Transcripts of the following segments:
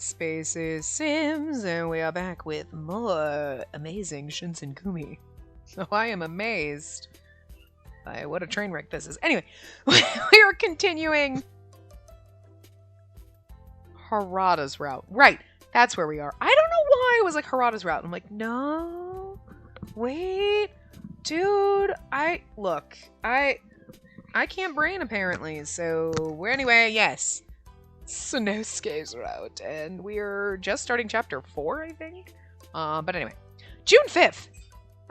Spacey Sims, and we are back with more amazing Shinsengumi. So I am amazed by what a train wreck this is. Anyway, we are continuing Harada's route. Right, that's where we are. I don't know why it was like Harada's route. I'm like, no, wait, dude, I can't brain apparently, so anyway, yes. Sanosuke's route, and we're just starting chapter 4, I think? But anyway. June 5th!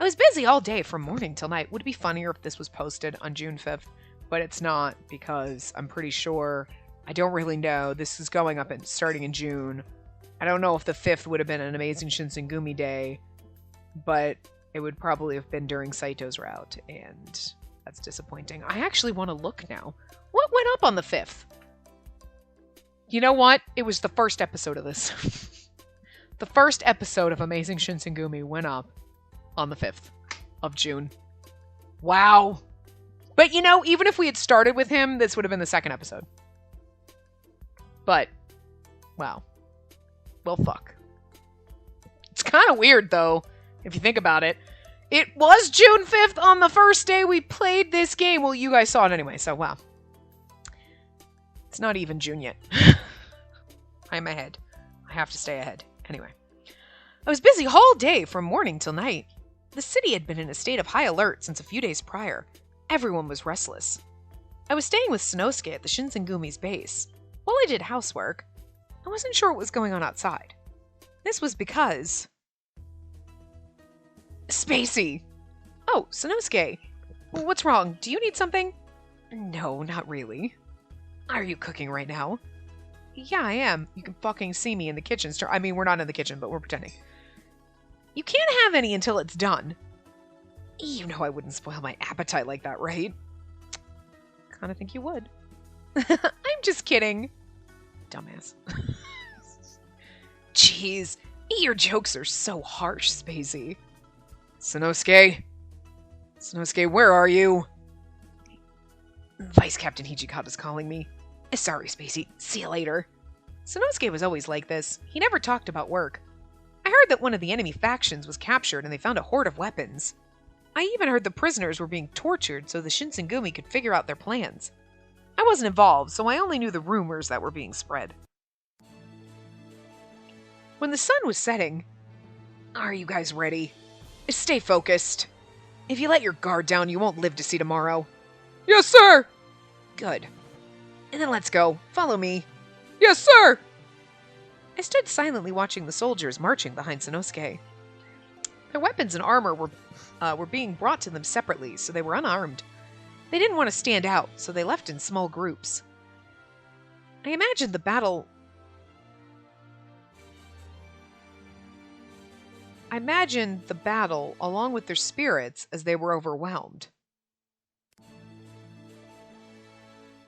I was busy all day from morning till night. Would it be funnier if this was posted on June 5th? But it's not, because I'm pretty sure, I don't really know, this is going up and starting in June. I don't know if the 5th would have been an amazing Shinsengumi day, but it would probably have been during Saito's route, and that's disappointing. I actually want to look now. What went up on the 5th? You know what? It was the first episode of this. The first episode of Amazing Shinsengumi went up on the 5th of June. Wow. But you know, even if we had started with him, this would have been the second episode. But, wow. Well, fuck. It's kind of weird, though, if you think about it. It was June 5th on the first day we played this game. Well, you guys saw it anyway, so wow. It's not even June yet. I'm ahead. I have to stay ahead. Anyway. I was busy all day from morning till night. The city had been in a state of high alert since a few days prior. Everyone was restless. I was staying with Sanosuke at the Shinsengumi's base. While I did housework, I wasn't sure what was going on outside. This was because... Spacey! Oh, Sanosuke. What's wrong? Do you need something? No, not really. Are you cooking right now? Yeah, I am. You can fucking see me in the kitchen. I mean, we're not in the kitchen, but we're pretending. You can't have any until it's done. You know I wouldn't spoil my appetite like that, right? Kinda think you would. I'm just kidding. Dumbass. Jeez, your jokes are so harsh, Spacey. Sanosuke? Sanosuke, where are you? Vice Captain Hijikata's calling me. Sorry, Spacey. See you later. Sanosuke was always like this. He never talked about work. I heard that one of the enemy factions was captured and they found a horde of weapons. I even heard the prisoners were being tortured so the Shinsengumi could figure out their plans. I wasn't involved, so I only knew the rumors that were being spread. When the sun was setting... Are you guys ready? Stay focused. If you let your guard down, you won't live to see tomorrow. Yes, sir! Good. And then let's go. Follow me. Yes, sir! I stood silently watching the soldiers marching behind Sanosuke. Their weapons and armor were being brought to them separately, so they were unarmed. They didn't want to stand out, so they left in small groups. I imagined the battle... along with their spirits as they were overwhelmed.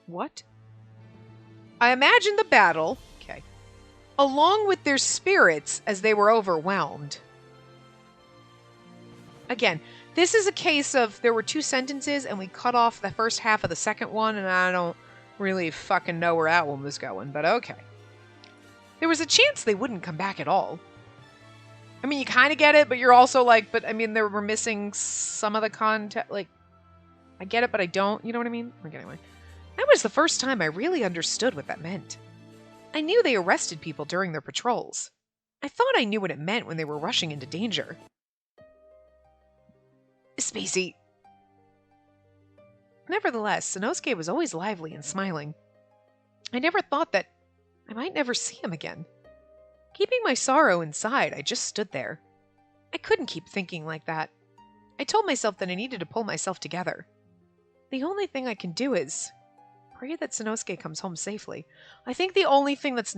What? I imagined the battle, okay, along with their spirits as they were overwhelmed. Again, this is a case of there were two sentences and we cut off the first half of the second one and I don't really fucking know where that one was going, but okay. There was a chance they wouldn't come back at all. I mean, you kind of get it, but you're also like, but I mean, they were missing some of the content, like, I get it, but I don't, you know what I mean? Okay, anyway. That was the first time I really understood what that meant. I knew they arrested people during their patrols. I thought I knew what it meant when they were rushing into danger. Spacey. Nevertheless, Sanosuke was always lively and smiling. I never thought that I might never see him again. Keeping my sorrow inside, I just stood there. I couldn't keep thinking like that. I told myself that I needed to pull myself together. The only thing I can do is pray that Sanosuke comes home safely. I think the only thing that's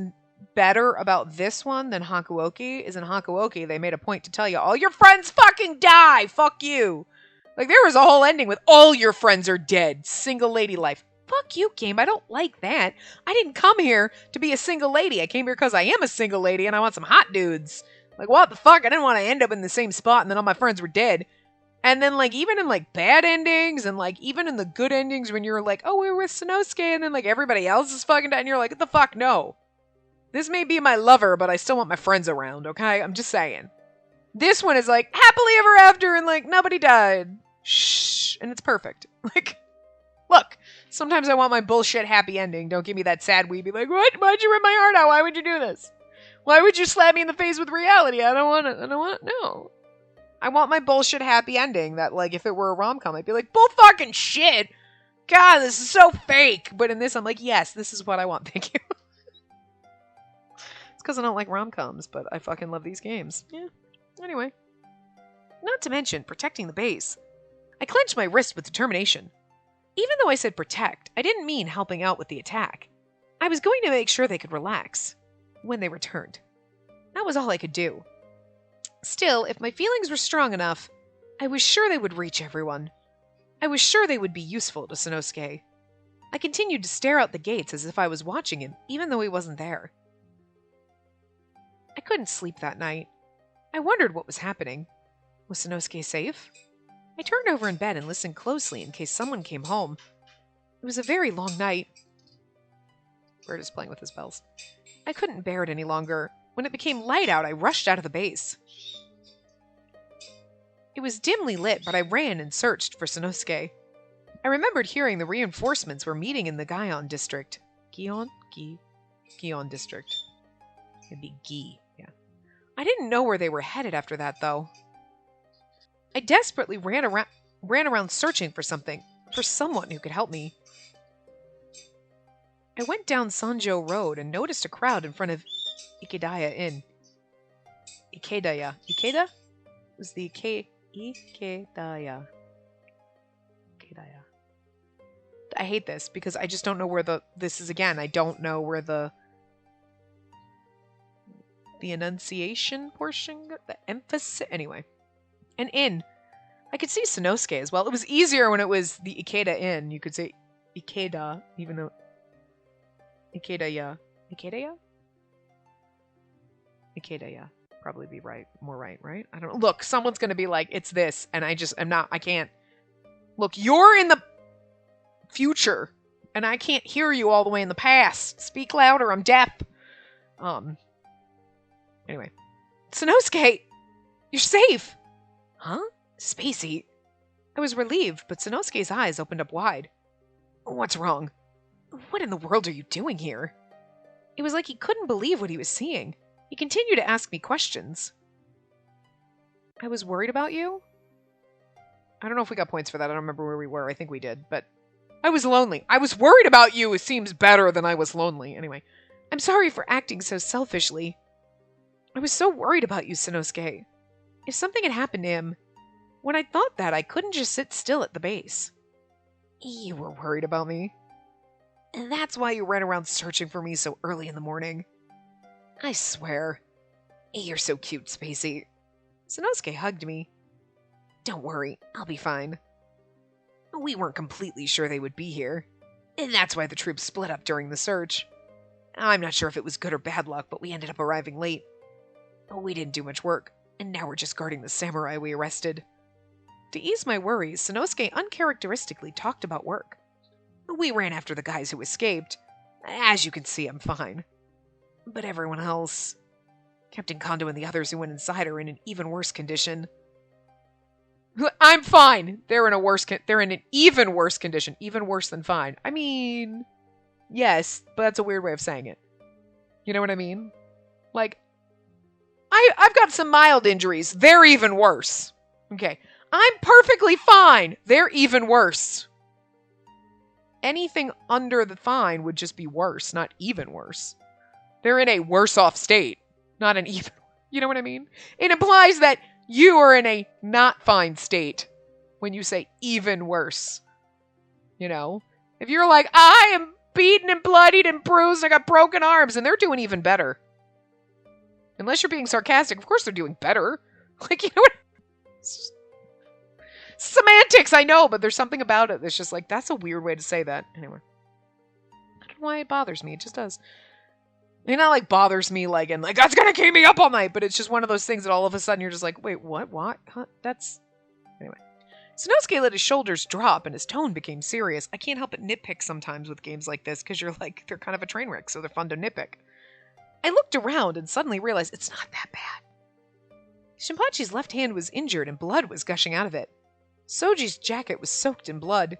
better about this one than Hakuoki is in Hakuoki they made a point to tell you, all your friends fucking die! Fuck you! Like, there was a whole ending with all your friends are dead. Single lady life. Fuck you, game. I don't like that. I didn't come here to be a single lady. I came here because I am a single lady and I want some hot dudes. Like, what the fuck? I didn't want to end up in the same spot and then all my friends were dead. And then, like, even in, like, bad endings and, like, even in the good endings when you're like, oh, we're with Sanosuke and then, like, everybody else is fucking dead and you're like, what the fuck? No. This may be my lover, but I still want my friends around, okay? I'm just saying. This one is like, happily ever after, and like, nobody died. Shh. And it's perfect. Like, look, sometimes I want my bullshit happy ending. Don't give me that sad weepy, like, what? Why'd you rip my heart out? Why would you do this? Why would you slap me in the face with reality? I don't want it. No. I want my bullshit happy ending that, like, if it were a rom-com, I'd be like, bull fucking shit. God, this is so fake. But in this, I'm like, yes, this is what I want. Thank you. It's because I don't like rom-coms, but I fucking love these games. Yeah. Anyway. Not to mention protecting the base. I clenched my wrist with determination. Even though I said protect, I didn't mean helping out with the attack. I was going to make sure they could relax when they returned. That was all I could do. Still, if my feelings were strong enough, I was sure they would reach everyone. I was sure they would be useful to Sanosuke. I continued to stare out the gates as if I was watching him, even though he wasn't there. I couldn't sleep that night. I wondered what was happening. Was Sanosuke safe? I turned over in bed and listened closely in case someone came home. It was a very long night. Bird is playing with his bells. I couldn't bear it any longer. When it became light out, I rushed out of the base. It was dimly lit, but I ran and searched for Sanosuke. I remembered hearing the reinforcements were meeting in the Gion district. Gion district. It'd be Gi, yeah. I didn't know where they were headed after that, though. I desperately ran around searching for something, for someone who could help me. I went down Sanjo Road and noticed a crowd in front of Ikedaya Inn. Ikedaya. Ikeda? It was the Ikedaya. Ikedaya. I hate this because I just don't know where this is again. I don't know where the enunciation portion, the emphasis, anyway. An inn. I could see Sanosuke as well. It was easier when it was the Ikeda Inn. You could say Ikeda, even though Ikedaya. Ikedaya? Ikedaya. Probably be right. More right? I don't know. Look, someone's going to be like, it's this, and I can't. Look, you're in the future, and I can't hear you all the way in the past. Speak louder, I'm deaf. Anyway. Sanosuke! You're safe! Huh? Spacey? I was relieved, but Sanosuke's eyes opened up wide. What's wrong? What in the world are you doing here? It was like he couldn't believe what he was seeing. He continued to ask me questions. I was worried about you? I don't know if we got points for that. I don't remember where we were. I think we did, but I was lonely. I was worried about you. It seems better than I was lonely. Anyway, I'm sorry for acting so selfishly. I was so worried about you, Sanosuke. If something had happened to him, when I thought that, I couldn't just sit still at the base. You were worried about me. And that's why you ran around searching for me so early in the morning. I swear. You're so cute, Spacey. Sanosuke hugged me. Don't worry, I'll be fine. We weren't completely sure they would be here. And that's why the troops split up during the search. I'm not sure if it was good or bad luck, but we ended up arriving late. We didn't do much work, and now we're just guarding the samurai we arrested. To ease my worries, Sanosuke uncharacteristically talked about work. We ran after the guys who escaped. As you can see, I'm fine. But everyone else... Captain Kondo and the others who went inside are in an even worse condition. I'm fine! They're in an even worse condition. Even worse than fine. I mean... Yes, but that's a weird way of saying it. You know what I mean? Like... I've got some mild injuries. They're even worse. Okay. I'm perfectly fine. They're even worse. Anything under the fine would just be worse, not even worse. They're in a worse off state, not an even. You know what I mean? It implies that you are in a not fine state when you say even worse. You know? If you're like, I am beaten and bloodied and bruised, I got broken arms, and they're doing even better. Unless you're being sarcastic, of course they're doing better. Like, you know what? Semantics, I know, but there's something about it that's just like, that's a weird way to say that. Anyway. I don't know why it bothers me. It just does. It not like bothers me like, and like, that's gonna keep me up all night, but it's just one of those things that all of a sudden you're just like, wait, what? Huh? That's... Anyway. Sanosuke let his shoulders drop and his tone became serious. I can't help but nitpick sometimes with games like this because you're like, they're kind of a train wreck, so they're fun to nitpick. I looked around and suddenly realized it's not that bad. Shinpachi's left hand was injured and blood was gushing out of it. Soji's jacket was soaked in blood.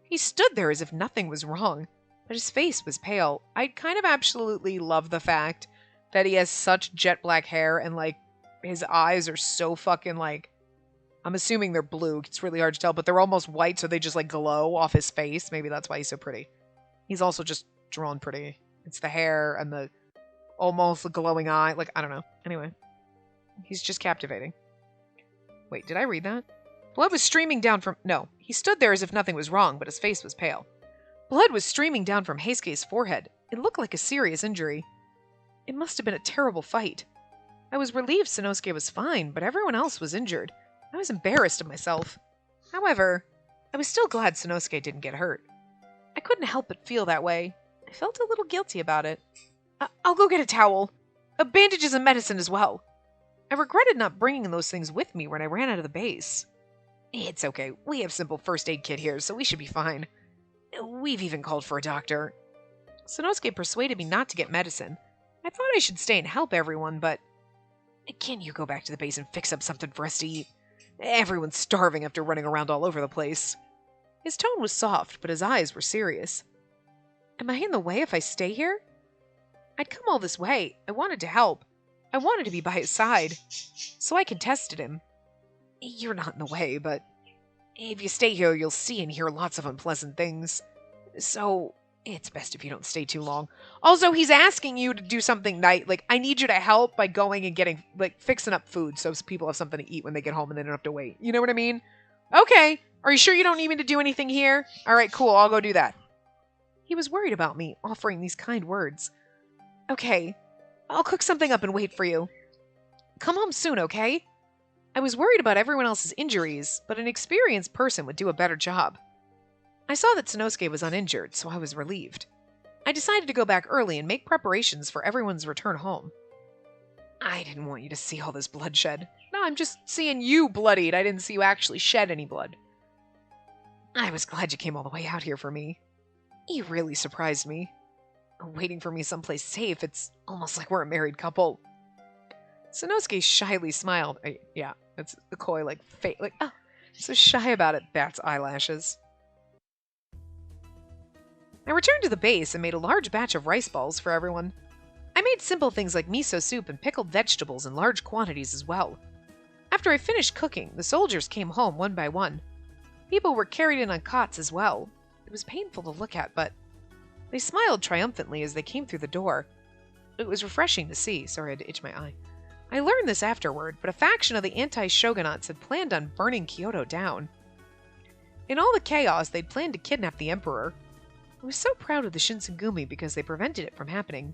He stood there as if nothing was wrong, but his face was pale. I kind of absolutely love the fact that he has such jet black hair and, like, his eyes are so fucking, like, I'm assuming they're blue. It's really hard to tell, but they're almost white, so they just, like, glow off his face. Maybe that's why he's so pretty. He's also just drawn pretty. It's the hair and the almost glowing eye. Like, I don't know. Anyway, he's just captivating. Wait, did I read that? Blood was streaming down from... No, he stood there as if nothing was wrong, but his face was pale. Blood was streaming down from Heisuke's forehead. It looked like a serious injury. It must have been a terrible fight. I was relieved Sanosuke was fine, but everyone else was injured. I was embarrassed of myself. However, I was still glad Sanosuke didn't get hurt. I couldn't help but feel that way. I felt a little guilty about it. I'll go get a towel. Bandages and medicine as well. I regretted not bringing those things with me when I ran out of the base. It's okay. We have simple first aid kit here, so we should be fine. We've even called for a doctor. Sanosuke persuaded me not to get medicine. I thought I should stay and help everyone, but... Can you go back to the base and fix up something for us to eat? Everyone's starving after running around all over the place. His tone was soft, but his eyes were serious. Am I in the way if I stay here? I'd come all this way. I wanted to help. I wanted to be by his side. So I contested him. You're not in the way, but if you stay here, you'll see and hear lots of unpleasant things. So it's best if you don't stay too long. Also, he's asking you to do something nice. Like, I need you to help by going and getting, like, fixing up food so people have something to eat when they get home and they don't have to wait. You know what I mean? Okay. Are you sure you don't need me to do anything here? All right, cool. I'll go do that. He was worried about me, offering these kind words. Okay. I'll cook something up and wait for you. Come home soon, okay? I was worried about everyone else's injuries, but an experienced person would do a better job. I saw that Sanosuke was uninjured, so I was relieved. I decided to go back early and make preparations for everyone's return home. I didn't want you to see all this bloodshed. No, I'm just seeing you bloodied. I didn't see you actually shed any blood. I was glad you came all the way out here for me. You really surprised me. Waiting for me someplace safe, it's almost like we're a married couple. Sanosuke shyly smiled. Yeah, that's the coy, like, fake, like, oh, so shy about it, bats eyelashes. I returned to the base and made a large batch of rice balls for everyone. I made simple things like miso soup and pickled vegetables in large quantities as well. After I finished cooking, the soldiers came home one by one. People were carried in on cots as well. It was painful to look at, but they smiled triumphantly as they came through the door. It was refreshing to see. Sorry, I had to itch my eye. I learned this afterward, but a faction of the anti-shogunats had planned on burning Kyoto down. In all the chaos, they'd planned to kidnap the emperor. I was so proud of the Shinsengumi because they prevented it from happening.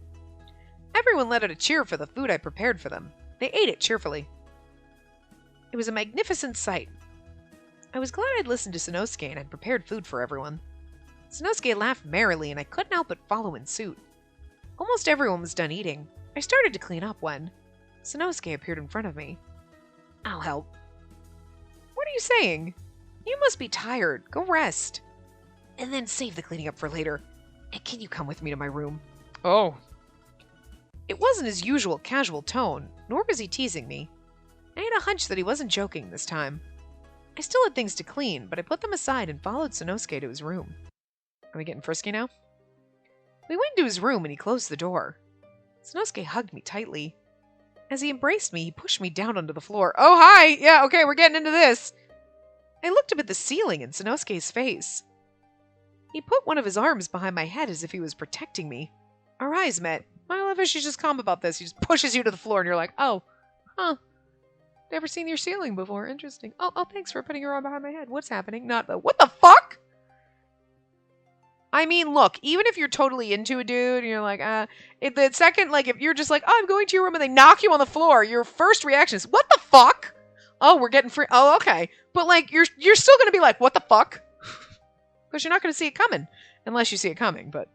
Everyone let out a cheer for the food I prepared for them. They ate it cheerfully. It was a magnificent sight. I was glad I'd listened to Sanosuke and had prepared food for everyone. Sanosuke laughed merrily and I couldn't help but follow in suit. Almost everyone was done eating. I started to clean up when Sanosuke appeared in front of me. I'll help. What are you saying? You must be tired. Go rest. And then save the cleaning up for later. And can you come with me to my room? Oh. It wasn't his usual casual tone, nor was he teasing me. I had a hunch that he wasn't joking this time. I still had things to clean, but I put them aside and followed Sanosuke to his room. Are we getting frisky now? We went into his room and he closed the door. Sanosuke hugged me tightly. As he embraced me, he pushed me down onto the floor. Oh, hi! Yeah, okay, we're getting into this. I looked up at the ceiling in Sanosuke's face. He put one of his arms behind my head as if he was protecting me. Our eyes met. I love how she's just calm about this. He just pushes you to the floor and you're like, oh, huh. Never seen your ceiling before. Interesting. Oh, thanks for putting your arm behind my head. What's happening? Not the, what the fuck? I mean, look, even if you're totally into a dude and you're like, the second, like, if you're just like, oh, I'm going to your room and they knock you on the floor, your first reaction is, what the fuck? Oh, we're getting free. Oh, okay. But, like, you're still going to be like, what the fuck? Because you're not going to see it coming. Unless you see it coming, but.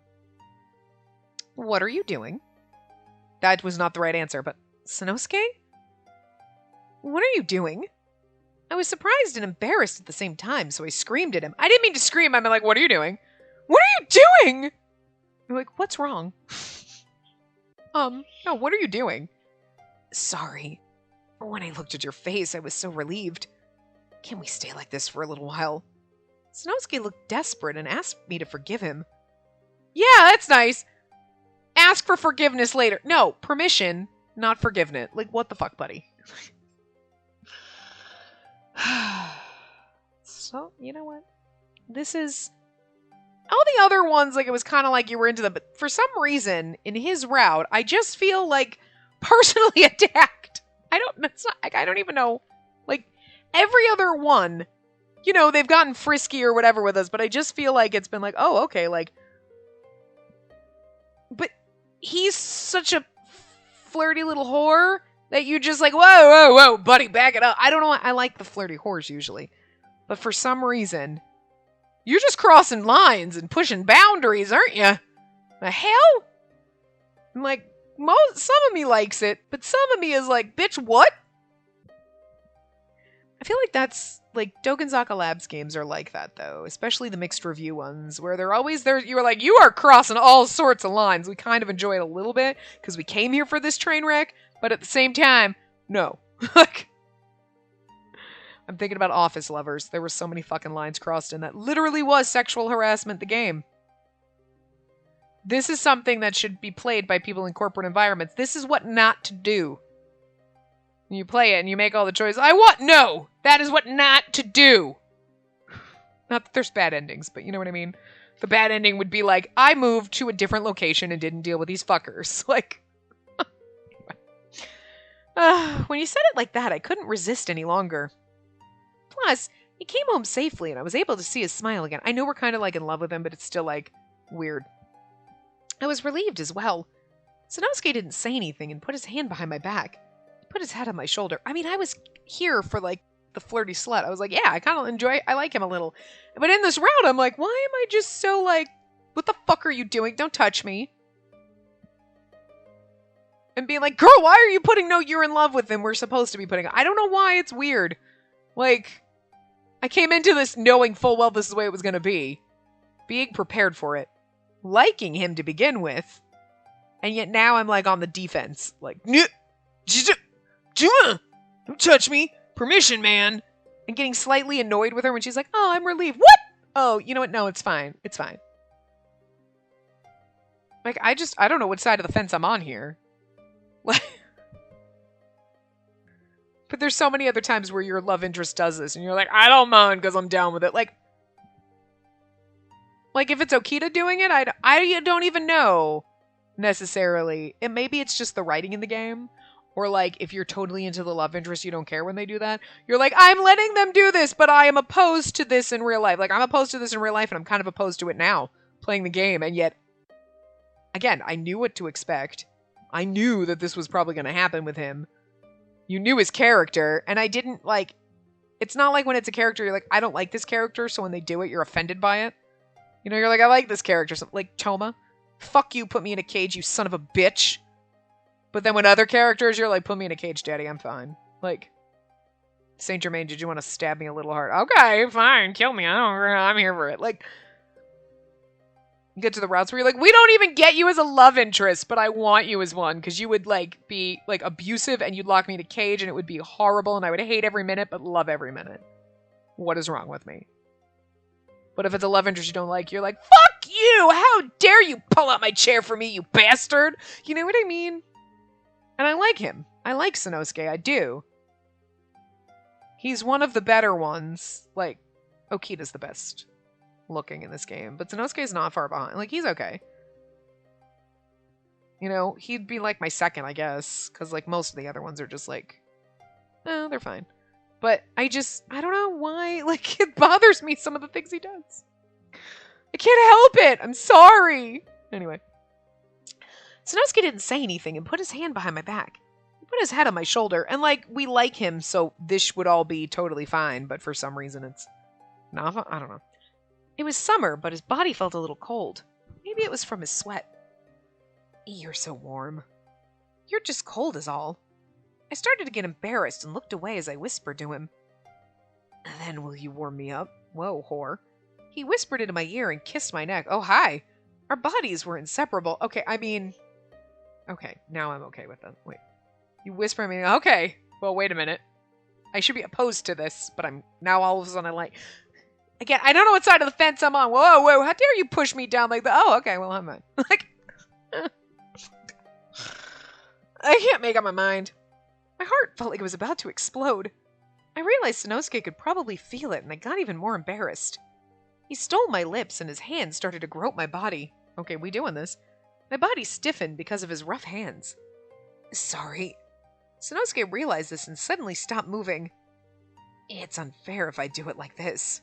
What are you doing? That was not the right answer, but. Sanosuke? What are you doing? I was surprised and embarrassed at the same time, so I screamed at him. I didn't mean to scream. I'm like, what are you doing? What are you doing? You're like, what's wrong? No, what are you doing? Sorry. When I looked at your face, I was so relieved. Can we stay like this for a little while? Sanosuke looked desperate and asked me to forgive him. Yeah, that's nice. Ask for forgiveness later. No, permission, not forgiveness. Like, what the fuck, buddy? So, you know what? This is... All the other ones, like, it was kind of like you were into them, but for some reason, in his route, I just feel, like, personally attacked. I don't even know. Like, every other one, you know, they've gotten frisky or whatever with us, but I just feel like it's been like, oh, okay, like... But he's such a flirty little whore that you just like, whoa, buddy, back it up. I don't know. I like the flirty whores usually. But for some reason, you're just crossing lines and pushing boundaries, aren't you? The hell? I'm like, some of me likes it, but some of me is like, bitch, what? I feel like that's, like, Dokenzaka Labs games are like that, though. Especially the mixed review ones, where they're always there. You're like, you are crossing all sorts of lines. We kind of enjoy it a little bit, because we came here for this train wreck, but at the same time, no. Like, I'm thinking about Office Lovers. There were so many fucking lines crossed in that. Literally was sexual harassment, the game. This is something that should be played by people in corporate environments. This is what not to do. You play it and you make all the choices. No! That is what not to do! Not that there's bad endings, but you know what I mean? The bad ending would be like, I moved to a different location and didn't deal with these fuckers. Like... when you said it like that, I couldn't resist any longer. Plus, he came home safely and I was able to see his smile again. I know we're kind of like in love with him, but it's still like weird. I was relieved as well. Sanosuke didn't say anything and put his hand behind my back. He put his head on my shoulder. I mean, I was here for like the flirty slut. I was like, yeah, I kind of enjoy, I like him a little. But in this route, I'm like, why am I just so like, what the fuck are you doing? Don't touch me. And being like, girl, why are you putting no, you're in love with him? We're supposed to be putting, I don't know why it's weird. Like, I came into this knowing full well this is the way it was going to be. Being prepared for it. Liking him to begin with. And yet now I'm like on the defense. Like, don't touch me. Permission, man. And getting slightly annoyed with her when she's like, oh, I'm relieved. What? Oh, you know what? No, it's fine. It's fine. Like, I don't know what side of the fence I'm on here. But there's so many other times where your love interest does this, and you're like, I don't mind because I'm down with it. Like if it's Okita doing it, I don't even know necessarily. And maybe it's just the writing in the game, or like if you're totally into the love interest, you don't care when they do that. You're like, I'm letting them do this, but I am opposed to this in real life. Like I'm opposed to this in real life, and I'm kind of opposed to it now playing the game. And yet, again, I knew what to expect. I knew that this was probably going to happen with him. You knew his character, and I didn't, like... It's not like when it's a character, you're like, I don't like this character, so when they do it, you're offended by it. You know, you're like, I like this character. So, like, Toma. Fuck you, put me in a cage, you son of a bitch. But then when other characters, you're like, put me in a cage, daddy, I'm fine. Like, Saint Germain, did you want to stab me a little hard? Okay, fine, kill me, I'm here for it. Like... Get to the routes where you're like, we don't even get you as a love interest, but I want you as one, because you would, like, be, like, abusive, and you'd lock me in a cage, and it would be horrible, and I would hate every minute, but love every minute. What is wrong with me? But if it's a love interest you don't like, you're like, fuck you! How dare you pull out my chair for me, you bastard! You know what I mean? And I like him. I like Sanosuke, I do. He's one of the better ones. Like, Okita's the best looking in this game, but Sanosuke's not far behind. Like, he's okay. You know, he'd be like my second, I guess, because like most of the other ones are just like, oh, they're fine. But I don't know why, like, it bothers me, some of the things he does. I can't help it! I'm sorry! Anyway. Sanosuke didn't say anything and put his hand behind my back. He put his head on my shoulder, and like, we like him, so this would all be totally fine, but for some reason it's not, I don't know. It was summer, but his body felt a little cold. Maybe it was from his sweat. You're so warm. You're just cold is all. I started to get embarrassed and looked away as I whispered to him. Then will you warm me up? Whoa, whore. He whispered into my ear and kissed my neck. Oh, hi. Our bodies were inseparable. Okay, I mean... Okay, now I'm okay with them. Wait. You whisper me, okay. Well, wait a minute. I should be opposed to this, but I'm now all of a sudden I like... Again, I don't know what side of the fence I'm on. Whoa, whoa, how dare you push me down like that? Oh, okay, well, I'm fine. Like... I can't make up my mind. My heart felt like it was about to explode. I realized Sanosuke could probably feel it, and I got even more embarrassed. He stole my lips, and his hands started to grope my body. Okay, we doing this. My body stiffened because of his rough hands. Sorry. Sanosuke realized this and suddenly stopped moving. It's unfair if I do it like this.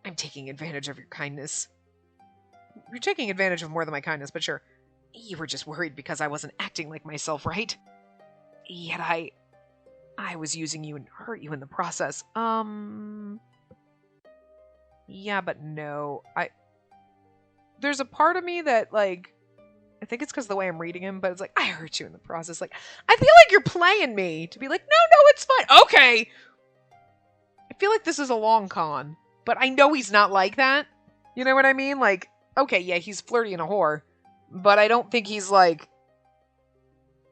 I'm taking advantage of your kindness. You're taking advantage of more than my kindness, but sure. You were just worried because I wasn't acting like myself, right? Yet I was using you and hurt you in the process. Yeah, but no. There's a part of me that, like, I think it's because of the way I'm reading him, but it's like, I hurt you in the process. Like, I feel like you're playing me to be like, no, it's fine. Okay. I feel like this is a long con, but I know he's not like that. You know what I mean? Like, okay, yeah, he's flirty and a whore, but I don't think he's like,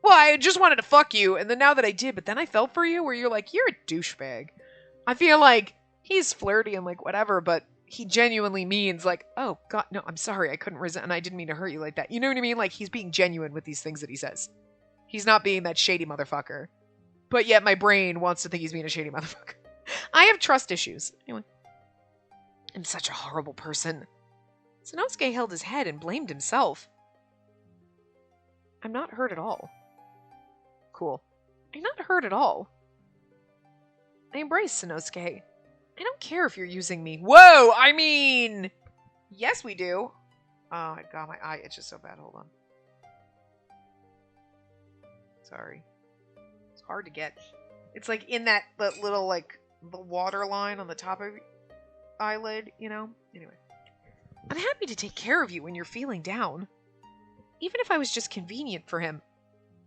well, I just wanted to fuck you, and then now that I did, but then I fell for you, where you're like, you're a douchebag. I feel like he's flirty and like whatever, but he genuinely means like, oh god, no, I'm sorry, I couldn't resent, and I didn't mean to hurt you like that. You know what I mean? Like, he's being genuine with these things that he says. He's not being that shady motherfucker. But yet my brain wants to think he's being a shady motherfucker. I have trust issues. Anyway. I'm such a horrible person. Sanosuke held his head and blamed himself. I'm not hurt at all. Cool. I'm not hurt at all. I embrace Sanosuke. I don't care if you're using me. Whoa! I mean... Yes, we do. Oh my god, my eye itches so bad. Hold on. Sorry. It's hard to get. It's like in that little, like, the water line on the top of your eyelid, you know? Anyway. I'm happy to take care of you when you're feeling down. Even if I was just convenient for him.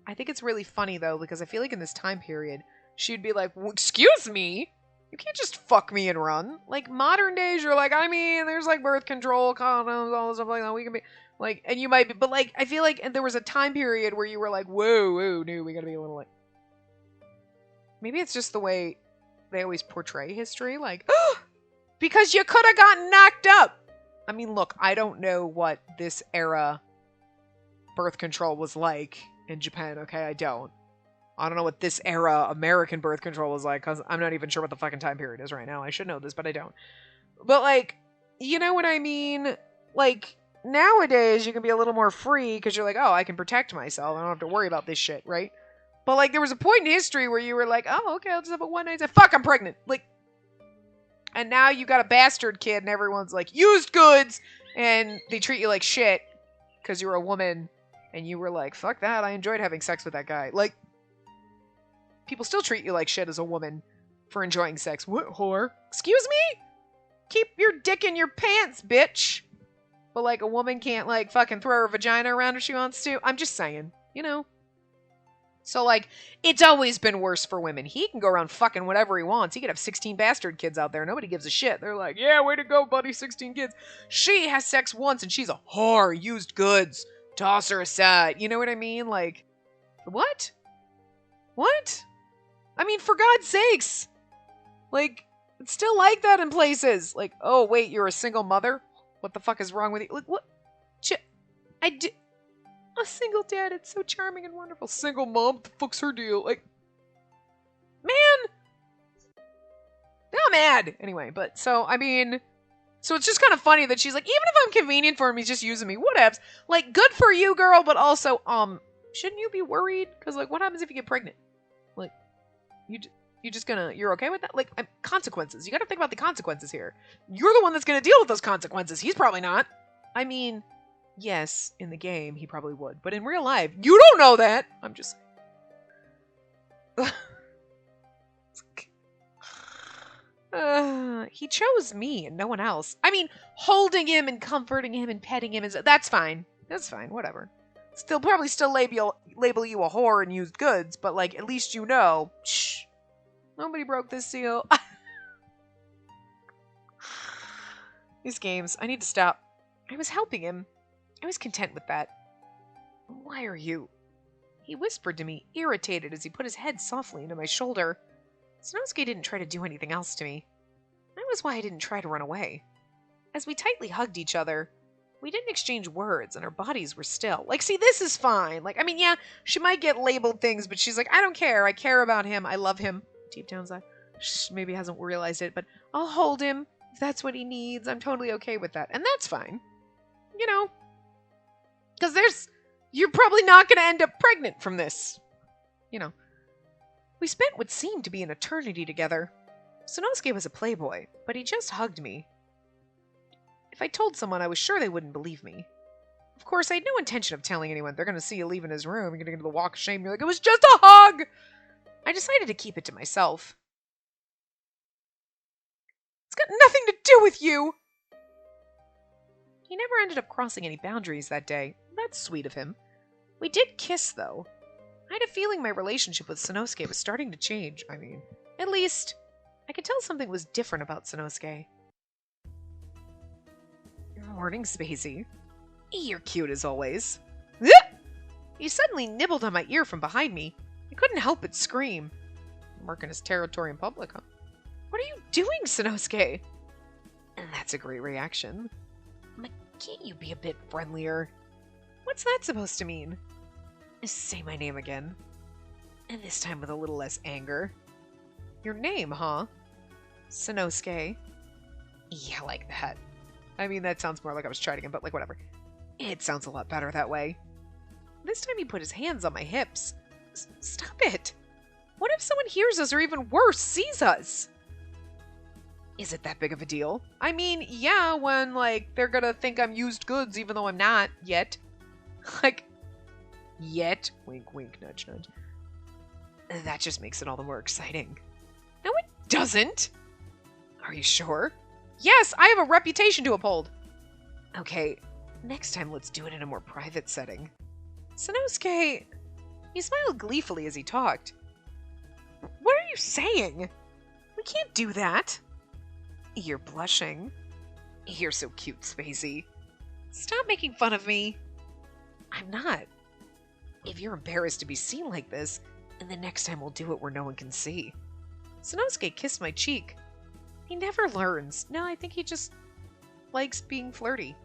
I think it's really funny, though, because I feel like in this time period, she'd be like, well, excuse me? You can't just fuck me and run. Like, modern days, you're like, I mean, there's, like, birth control, condoms, all this stuff like that. We can be, like, and you might be, but, like, I feel like there was a time period where you were like, whoa, no, we gotta be a little, like, maybe it's just the way they always portray history, like, because you could have gotten knocked up. I mean, look, I don't know what this era birth control was like in Japan, okay? I don't know what this era American birth control was like, because I'm not even sure what the fucking time period is right now. I should know this, but I don't. But, like, you know what I mean? Like, nowadays, you can be a little more free, because you're like, oh, I can protect myself. I don't have to worry about this shit, right? But, like, there was a point in history where you were like, oh, okay, I'll just have a one night stand. Fuck, I'm pregnant. Like, and now you got a bastard kid, and everyone's like, used goods, and they treat you like shit, because you're a woman, and you were like, fuck that, I enjoyed having sex with that guy. Like, people still treat you like shit as a woman for enjoying sex. What, whore? Excuse me? Keep your dick in your pants, bitch. But, like, a woman can't, like, fucking throw her vagina around if she wants to. I'm just saying, you know? So, like, it's always been worse for women. He can go around fucking whatever he wants. He could have 16 bastard kids out there. Nobody gives a shit. They're like, yeah, way to go, buddy, 16 kids. She has sex once, and she's a whore. Used goods. Toss her aside. You know what I mean? Like, what? What? I mean, for God's sakes. Like, it's still like that in places. Like, oh, wait, you're a single mother? What the fuck is wrong with you? Like, what? A single dad, it's so charming and wonderful. Single mom, what the fuck's her deal? Like, man! Now I'm mad! Anyway, but, so, I mean, so it's just kind of funny that she's like, even if I'm convenient for him, he's just using me. Whatevs. Like, good for you, girl, but also, shouldn't you be worried? Because, like, what happens if you get pregnant? Like, you're okay with that? Like, consequences. You gotta think about the consequences here. You're the one that's gonna deal with those consequences. He's probably not. I mean, yes, in the game, he probably would. But in real life, you don't know that! I'm just... he chose me and no one else. I mean, holding him and comforting him and petting him, that's fine. That's fine, whatever. Probably still label you a whore and used goods, but, like, at least you know, shh, nobody broke this seal. These games, I need to stop. I was helping him. I was content with that. Why are you? He whispered to me, irritated, as he put his head softly into my shoulder. Sanosuke didn't try to do anything else to me. That was why I didn't try to run away. As we tightly hugged each other, we didn't exchange words, and our bodies were still. Like, see, this is fine. Like, I mean, yeah, she might get labeled things, but she's like, I don't care. I care about him. I love him. Deep down inside. She maybe hasn't realized it, but I'll hold him if that's what he needs. I'm totally okay with that. And that's fine. You know, because you're probably not going to end up pregnant from this. You know. We spent what seemed to be an eternity together. Sanosuke was a playboy, but he just hugged me. If I told someone, I was sure they wouldn't believe me. Of course, I had no intention of telling anyone. They're going to see you leaving his room. You're going to get to the walk of shame. You're like, it was just a hug! I decided to keep it to myself. It's got nothing to do with you! He never ended up crossing any boundaries that day. That's sweet of him. We did kiss, though. I had a feeling my relationship with Sanosuke was starting to change. I mean, at least, I could tell something was different about Sanosuke. Morning, Spacey. You're cute as always. He suddenly nibbled on my ear from behind me. I couldn't help but scream. Marking his territory in public, huh? What are you doing, Sanosuke? And that's a great reaction. Can't you be a bit friendlier? What's that supposed to mean? Say my name again. And this time with a little less anger. Your name, huh? Sanosuke. Yeah, like that. I mean, that sounds more like I was trying again, but like, whatever. It sounds a lot better that way. This time he put his hands on my hips. Stop it! What if someone hears us, or even worse, sees us? Is it that big of a deal? I mean, yeah, when, like, they're gonna think I'm used goods, even though I'm not, yet. Like, yet? Wink, wink, nudge, nudge. That just makes it all the more exciting. No, it doesn't! Are you sure? Yes, I have a reputation to uphold! Okay, next time let's do it in a more private setting. Sanosuke... He smiled gleefully as he talked. What are you saying? We can't do that. You're blushing. You're so cute, Spacey. Stop making fun of me. I'm not. If you're embarrassed to be seen like this, then the next time we'll do it where no one can see. Sanosuke kissed my cheek. He never learns. No, I think he just likes being flirty.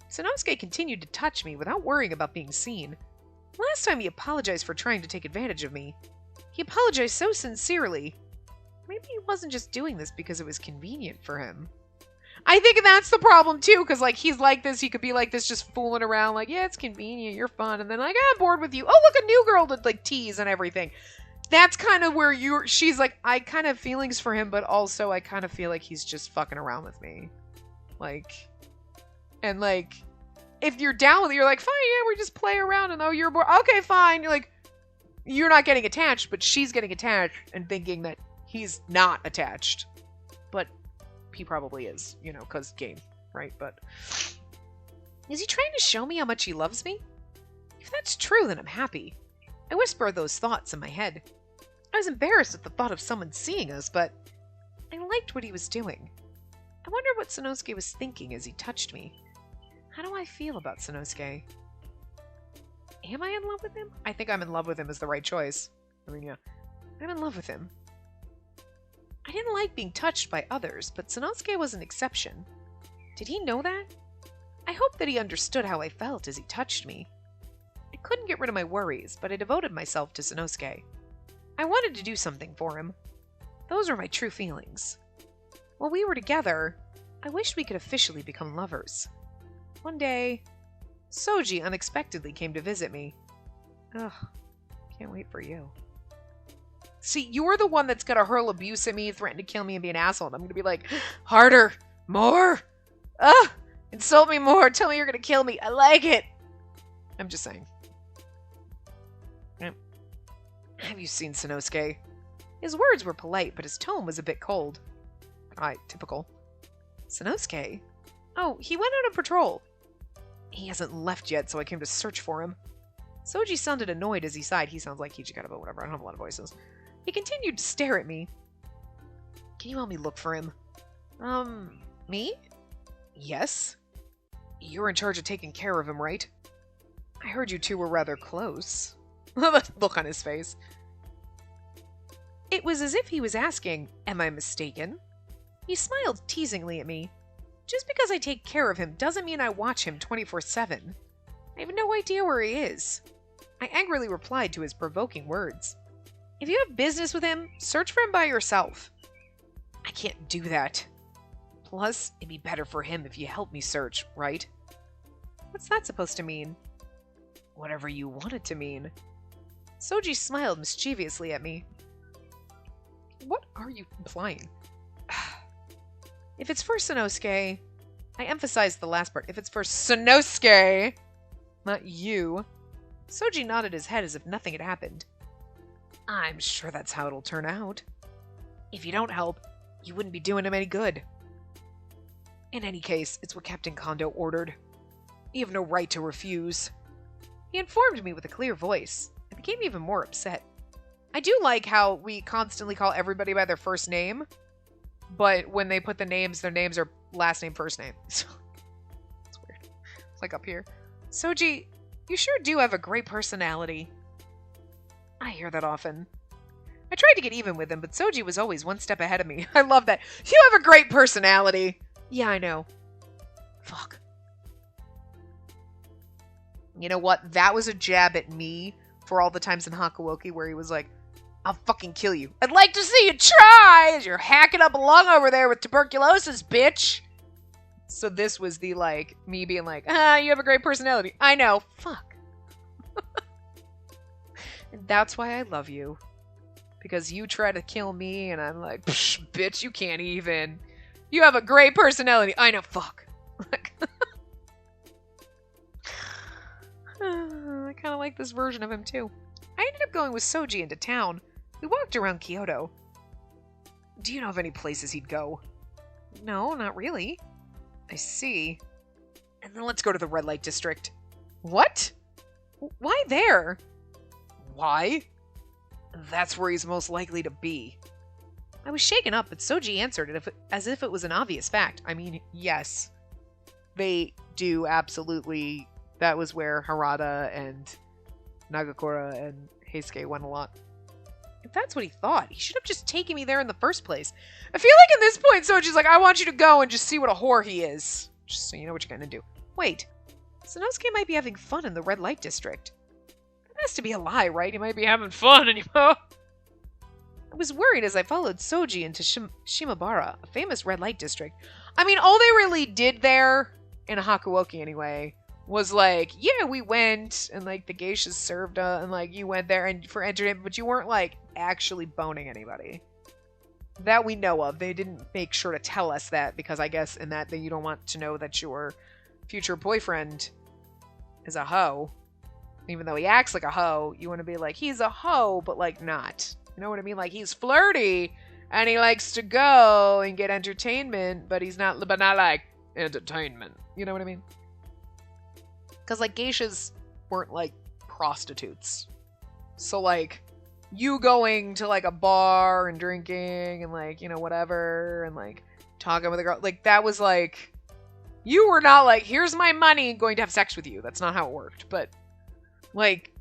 Sanosuke continued to touch me without worrying about being seen. Last time he apologized for trying to take advantage of me. He apologized so sincerely. Maybe he wasn't just doing this because it was convenient for him. I think that's the problem too, because like he's like this, he could be like this, just fooling around, like, yeah, it's convenient, you're fun, and then like, I'm bored with you. Oh, look, a new girl to like tease and everything. That's kind of where she's like, I kind of have feelings for him, but also I kind of feel like he's just fucking around with me. Like, and like, if you're down with it, you're like, fine, yeah, we just play around, and oh, you're bored. Okay, fine. You're like, you're not getting attached, but she's getting attached and thinking that he's not attached. But he probably is, you know, because game, right? But is he trying to show me how much he loves me? If that's true, then I'm happy. I whispered those thoughts in my head. I was embarrassed at the thought of someone seeing us, but I liked what he was doing. I wondered what Sanosuke was thinking as he touched me. How do I feel about Sanosuke? Am I in love with him? I think I'm in love with him is the right choice. I mean, yeah. I'm in love with him. I didn't like being touched by others, but Sanosuke was an exception. Did he know that? I hoped that he understood how I felt as he touched me. I couldn't get rid of my worries, but I devoted myself to Sanosuke. I wanted to do something for him. Those were my true feelings. While we were together, I wished we could officially become lovers. One day, Soji unexpectedly came to visit me. Ugh, can't wait for you. See, you're the one that's gonna hurl abuse at me, threaten to kill me, and be an asshole. And I'm gonna be like, harder, more, insult me more, tell me you're gonna kill me. I like it. I'm just saying. Have you seen Sanosuke? His words were polite, but his tone was a bit cold. Typical. Sanosuke? Oh, he went on a patrol. He hasn't left yet, so I came to search for him. Soji sounded annoyed as he sighed. He sounds like Hijikata, but whatever. I don't have a lot of voices. He continued to stare at me. Can you help me look for him? Me? Yes. You're in charge of taking care of him, right? I heard you two were rather close. The look on his face. It was as if he was asking, am I mistaken? He smiled teasingly at me. Just because I take care of him doesn't mean I watch him 24/7. I have no idea where he is. I angrily replied to his provoking words. If you have business with him, search for him by yourself. I can't do that. Plus, it'd be better for him if you help me search, right? What's that supposed to mean? Whatever you want it to mean. Soji smiled mischievously at me. What are you implying? If it's for Sanosuke, I emphasized the last part. If it's for Sanosuke, not you. Soji nodded his head as if nothing had happened. I'm sure that's how it'll turn out. If you don't help, you wouldn't be doing him any good. In any case, it's what Captain Kondo ordered. You have no right to refuse. He informed me with a clear voice. I became even more upset. I do like how we constantly call everybody by their first name, but when they put the names, their names are last name, first name. It's weird. It's like up here. Soji, you sure do have a great personality. I hear that often. I tried to get even with him, but Soji was always one step ahead of me. I love that. You have a great personality. Yeah, I know. Fuck. You know what? That was a jab at me for all the times in Hakuoki where he was like, I'll fucking kill you. I'd like to see you try as you're hacking up a lung over there with tuberculosis, bitch. So this was the, like, me being like, you have a great personality. I know. Fuck. And that's why I love you. Because you try to kill me and I'm like, bitch, you can't even. You have a great personality. I know. Fuck. I kind of like this version of him too. I ended up going with Soji into town. We walked around Kyoto. Do you know of any places he'd go? No, not really. I see. And then let's go to the red light district. What? Why there? Why? That's where he's most likely to be. I was shaken up, but Soji answered it as if it was an obvious fact. I mean, yes. They do absolutely. That was where Harada and Nagakura and Heisuke went a lot. If that's what he thought, he should have just taken me there in the first place. I feel like at this point, Soji's like, I want you to go and just see what a whore he is. Just so you know what you're gonna do. Wait. Sanosuke might be having fun in the red light district. That has to be a lie, right? He might be having fun and I was worried as I followed Soji into Shimabara, a famous red light district. I mean, all they really did there, in Hakuoki anyway, was like, yeah, we went, and like the geishas served us, and like you went there and for entertainment, but you weren't like actually boning anybody. That we know of. They didn't make sure to tell us that because I guess in that you don't want to know that your future boyfriend is a hoe. Even though he acts like a hoe, you want to be like, he's a hoe, but like not. You know what I mean? Like he's flirty and he likes to go and get entertainment, but he's not, but not like entertainment. You know what I mean? Because, like, geishas weren't, like, prostitutes. So, like, you going to, like, a bar and drinking and, like, you know, whatever, and, like, talking with a girl, like, that was, like, you were not, like, here's my money, going to have sex with you. That's not how it worked. But, like,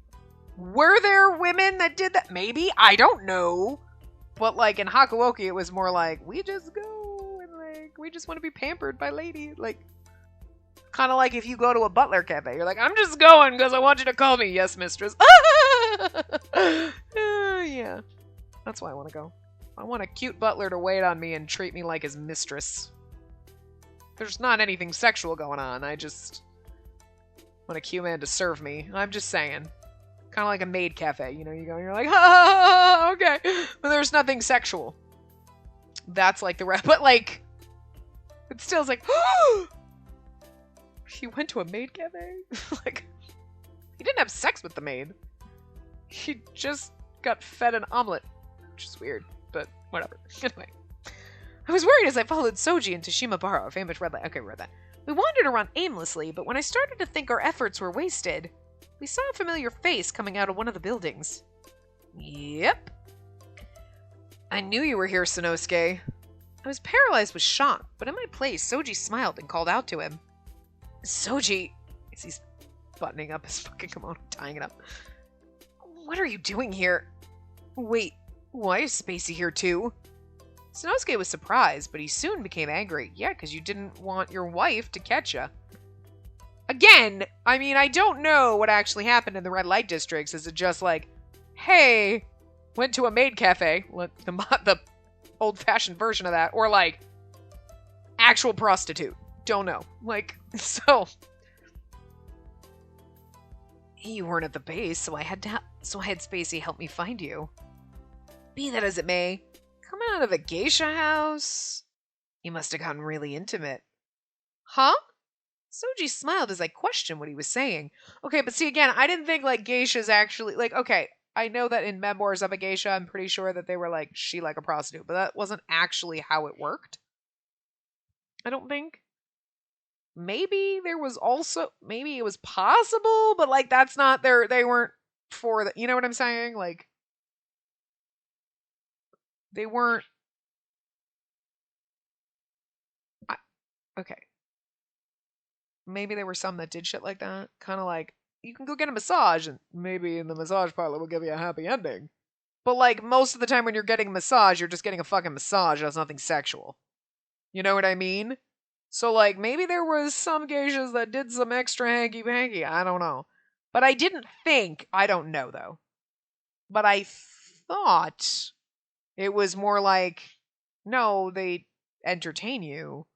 were there women that did that? Maybe. I don't know. But, like, in Hakuoki, it was more like, we just go and, like, we just want to be pampered by ladies. Like, kind of like if you go to a butler cafe. You're like, I'm just going because I want you to call me. Yes, mistress. Yeah. That's why I want to go. I want a cute butler to wait on me and treat me like his mistress. There's not anything sexual going on. I just want a cute man to serve me. I'm just saying. Kind of like a maid cafe. You know, you go and you're like, okay. But there's nothing sexual. That's like the rest. But like, it still is like, he went to a maid cafe? Like, he didn't have sex with the maid. He just got fed an omelet. Which is weird, but whatever. Anyway. I was worried as I followed Soji into Shimabara, a famous red light. Okay, we read that. We wandered around aimlessly, but when I started to think our efforts were wasted, we saw a familiar face coming out of one of the buildings. Yep. I knew you were here, Sanosuke. I was paralyzed with shock, but in my place, Soji smiled and called out to him. Soji, buttoning up his fucking kimono, tying it up. What are you doing here? Wait, why is Spacey here too? Sanosuke was surprised, but he soon became angry. Yeah, because you didn't want your wife to catch you. Again, I mean, I don't know what actually happened in the red light districts. Is it just like, hey, went to a maid cafe, the old-fashioned version of that, or like, actual prostitute? Don't know. Like, so... You weren't at the base, so I had Spacey help me find you. Be that as it may, coming out of a geisha house? You must have gotten really intimate. Huh? Soji smiled as I questioned what he was saying. Okay, but see, again, I didn't think, like, geishas actually... Like, okay, I know that in Memoirs of a Geisha, I'm pretty sure that they were like, she like a prostitute, but that wasn't actually how it worked. I don't think. Maybe there was also... Maybe it was possible, but, like, that's not... They weren't for... You know what I'm saying? Like... They weren't... Okay. Maybe there were some that did shit like that. Kind of like, you can go get a massage, and maybe in the massage parlor we'll give you a happy ending. But, like, most of the time when you're getting a massage, you're just getting a fucking massage. That's nothing sexual. You know what I mean? So, like, maybe there was some geishas that did some extra hanky-panky. I don't know. But I didn't think... I don't know, though. But I thought it was more like, no, they entertain you.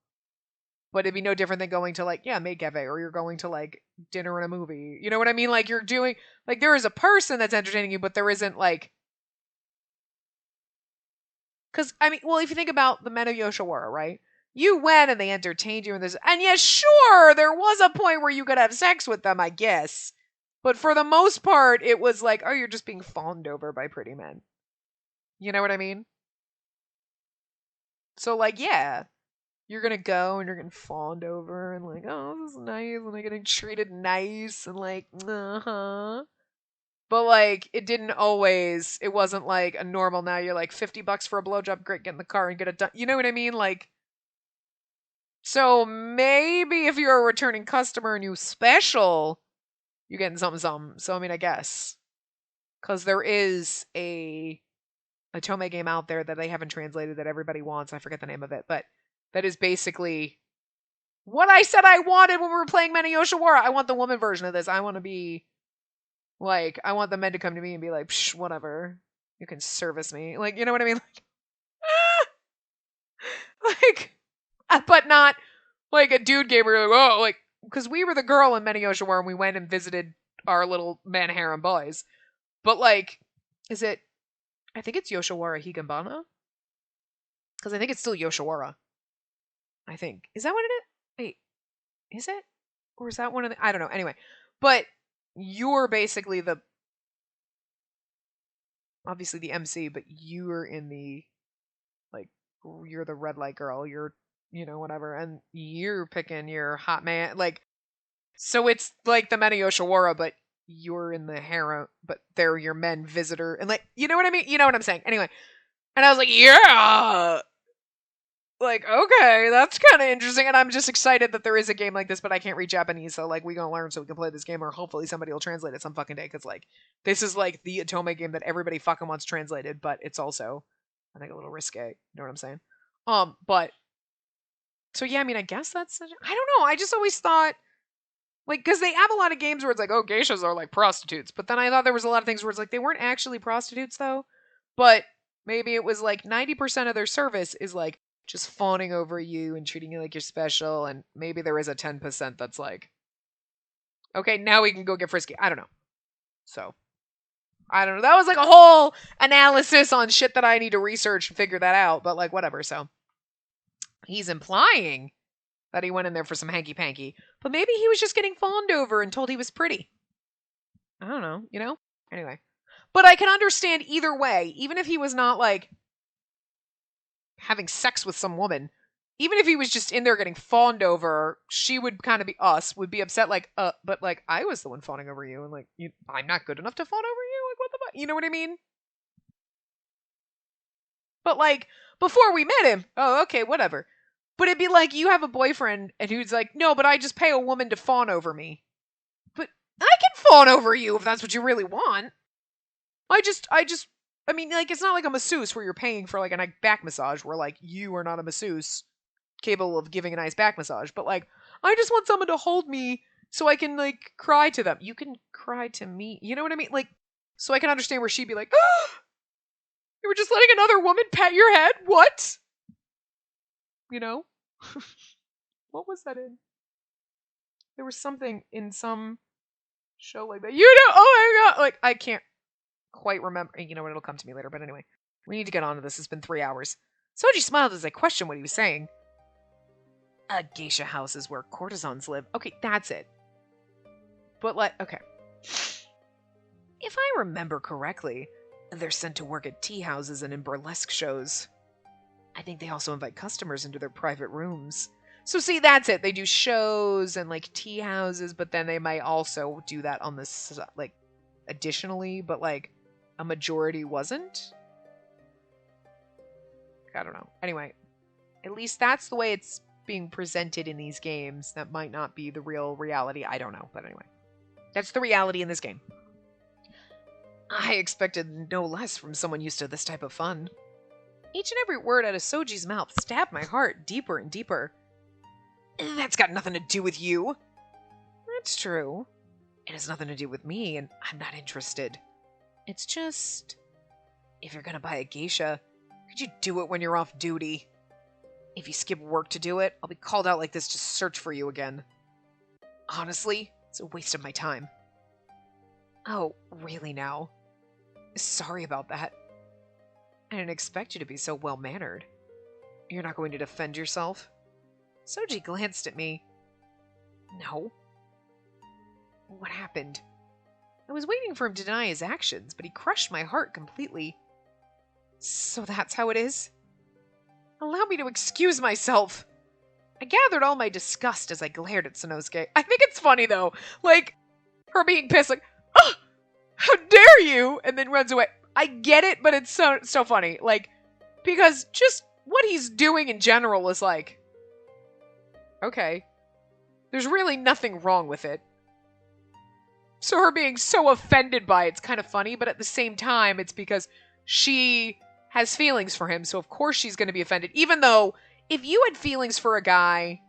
But it'd be no different than going to, like, yeah, maid cafe, or you're going to, like, dinner and a movie. You know what I mean? Like, you're doing... Like, there is a person that's entertaining you, but there isn't, like... Because, I mean, well, if you think about the men of Yoshiwara, right? You went and they entertained you, and this... And yeah, sure, there was a point where you could have sex with them, I guess. But for the most part, it was like, oh, you're just being fawned over by pretty men. You know what I mean? So, like, yeah... You're gonna go and you're getting fawned over and like, oh, this is nice, and I'm getting treated nice and like, uh-huh. But like, it wasn't like a normal, now you're like $50 for a blowjob, great, get in the car and get it done. You know what I mean? Like, so maybe if you're a returning customer and you special, you're getting something. So I mean, I guess. Because there is a Tome game out there that they haven't translated that everybody wants. I forget the name of it, but that is basically what I said I wanted when we were playing Men of Yoshiwara. I want the woman version of this. I want to be, like, I want the men to come to me and be like, psh, whatever. You can service me. Like, you know what I mean? But not, like, a dude gave her, like, oh, like, because we were the girl in Men of Yoshiwara and we went and visited our little man harem boys. But, like, I think it's Yoshiwara Higambana? Because I think it's still Yoshiwara. I think. Is that what it is? Wait. Is it? Or is that one of the... I don't know. Anyway. But you're basically obviously the MC, but you're in the... Like, you're the red light girl. You're, you know, whatever. And you're picking your hot man. Like, so it's like the Men of Yoshiwara, but you're in the harem, but they're your men visitor. And like, you know what I mean? You know what I'm saying? Anyway. And I was like, yeah! Like, okay, that's kind of interesting, and I'm just excited that there is a game like this, but I can't read Japanese, so, like, we gonna learn so we can play this game, or hopefully somebody will translate it some fucking day, because, like, this is, like, the Otome game that everybody fucking wants translated, but it's also, I think, a little risque, you know what I'm saying? But, so yeah, I mean, I guess that's, I don't know, I just always thought, like, because they have a lot of games where it's like, oh, geishas are like prostitutes, but then I thought there was a lot of things where it's like, they weren't actually prostitutes, though, but maybe it was, like, 90% of their service is, like, just fawning over you and treating you like you're special, and maybe there is a 10% that's like, okay, now we can go get frisky. I don't know. So, I don't know. That was like a whole analysis on shit that I need to research and figure that out, but like, whatever. So, he's implying that he went in there for some hanky-panky, but maybe he was just getting fawned over and told he was pretty. I don't know, you know? Anyway. But I can understand either way, even if he was not like having sex with some woman, even if he was just in there getting fawned over, she would kind of would be upset, like, but like, I was the one fawning over you, and like, I'm not good enough to fawn over you, like, what the fuck, you know what I mean? But like, before we met him, oh, okay, whatever. But it'd be like, you have a boyfriend, and who's like, no, but I just pay a woman to fawn over me. But I can fawn over you if that's what you really want. I mean, like, it's not like a masseuse where you're paying for, like, a back massage where, like, you are not a masseuse capable of giving a nice back massage. But, like, I just want someone to hold me so I can, like, cry to them. You can cry to me. You know what I mean? Like, so I can understand where she'd be like, oh, you were just letting another woman pat your head? What? You know? What was that in? There was something in some show like that. You know, oh my god! Like, I can't quite remember. You know what? It'll come to me later. But anyway, we need to get on to this. It's been 3 hours. Soji smiled as I questioned what he was saying. Geisha house is where courtesans live. Okay, that's it. But, like, okay. If I remember correctly, they're sent to work at tea houses and in burlesque shows. I think they also invite customers into their private rooms. So see, that's it. They do shows and, like, tea houses, but then they might also do that on this, like, additionally, but, like, a majority wasn't? I don't know. Anyway, at least that's the way it's being presented in these games. That might not be the real reality. I don't know. But anyway, that's the reality in this game. I expected no less from someone used to this type of fun. Each and every word out of Soji's mouth stabbed my heart deeper and deeper. That's got nothing to do with you. That's true. It has nothing to do with me, and I'm not interested. It's just, if you're gonna buy a geisha, could you do it when you're off duty? If you skip work to do it, I'll be called out like this to search for you again. Honestly, it's a waste of my time. Oh, really now? Sorry about that. I didn't expect you to be so well-mannered. You're not going to defend yourself? Soji glanced at me. No. What happened? I was waiting for him to deny his actions, but he crushed my heart completely. So that's how it is? Allow me to excuse myself. I gathered all my disgust as I glared at Sanosuke. I think it's funny, though. Like, her being pissed, like, oh, how dare you? And then runs away. I get it, but it's so funny. Like, because just what he's doing in general is like, okay. There's really nothing wrong with it. So her being so offended by it's kind of funny, but at the same time, it's because she has feelings for him, so of course she's going to be offended. Even though, if you had feelings for a guy,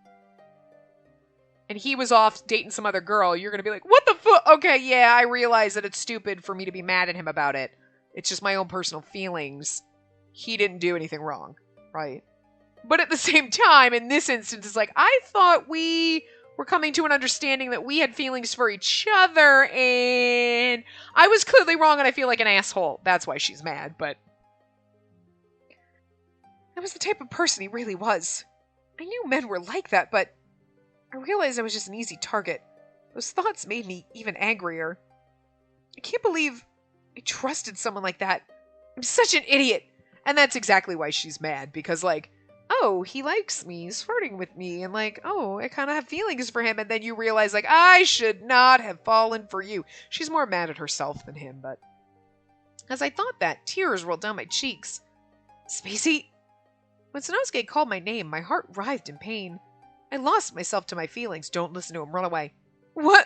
and he was off dating some other girl, you're going to be like, what the fuck? Okay, yeah, I realize that it's stupid for me to be mad at him about it. It's just my own personal feelings. He didn't do anything wrong, right? But at the same time, in this instance, it's like, I thought we were coming to an understanding that we had feelings for each other, and I was clearly wrong, and I feel like an asshole. That's why she's mad, but I was the type of person he really was. I knew men were like that, but I realized I was just an easy target. Those thoughts made me even angrier. I can't believe I trusted someone like that. I'm such an idiot. And that's exactly why she's mad, because, like, oh, he likes me, he's flirting with me, and, like, oh, I kind of have feelings for him, and then you realize, like, I should not have fallen for you. She's more mad at herself than him, but as I thought that, tears rolled down my cheeks. Spacey? When Sanosuke called my name, my heart writhed in pain. I lost myself to my feelings. Don't listen to him, run away. What?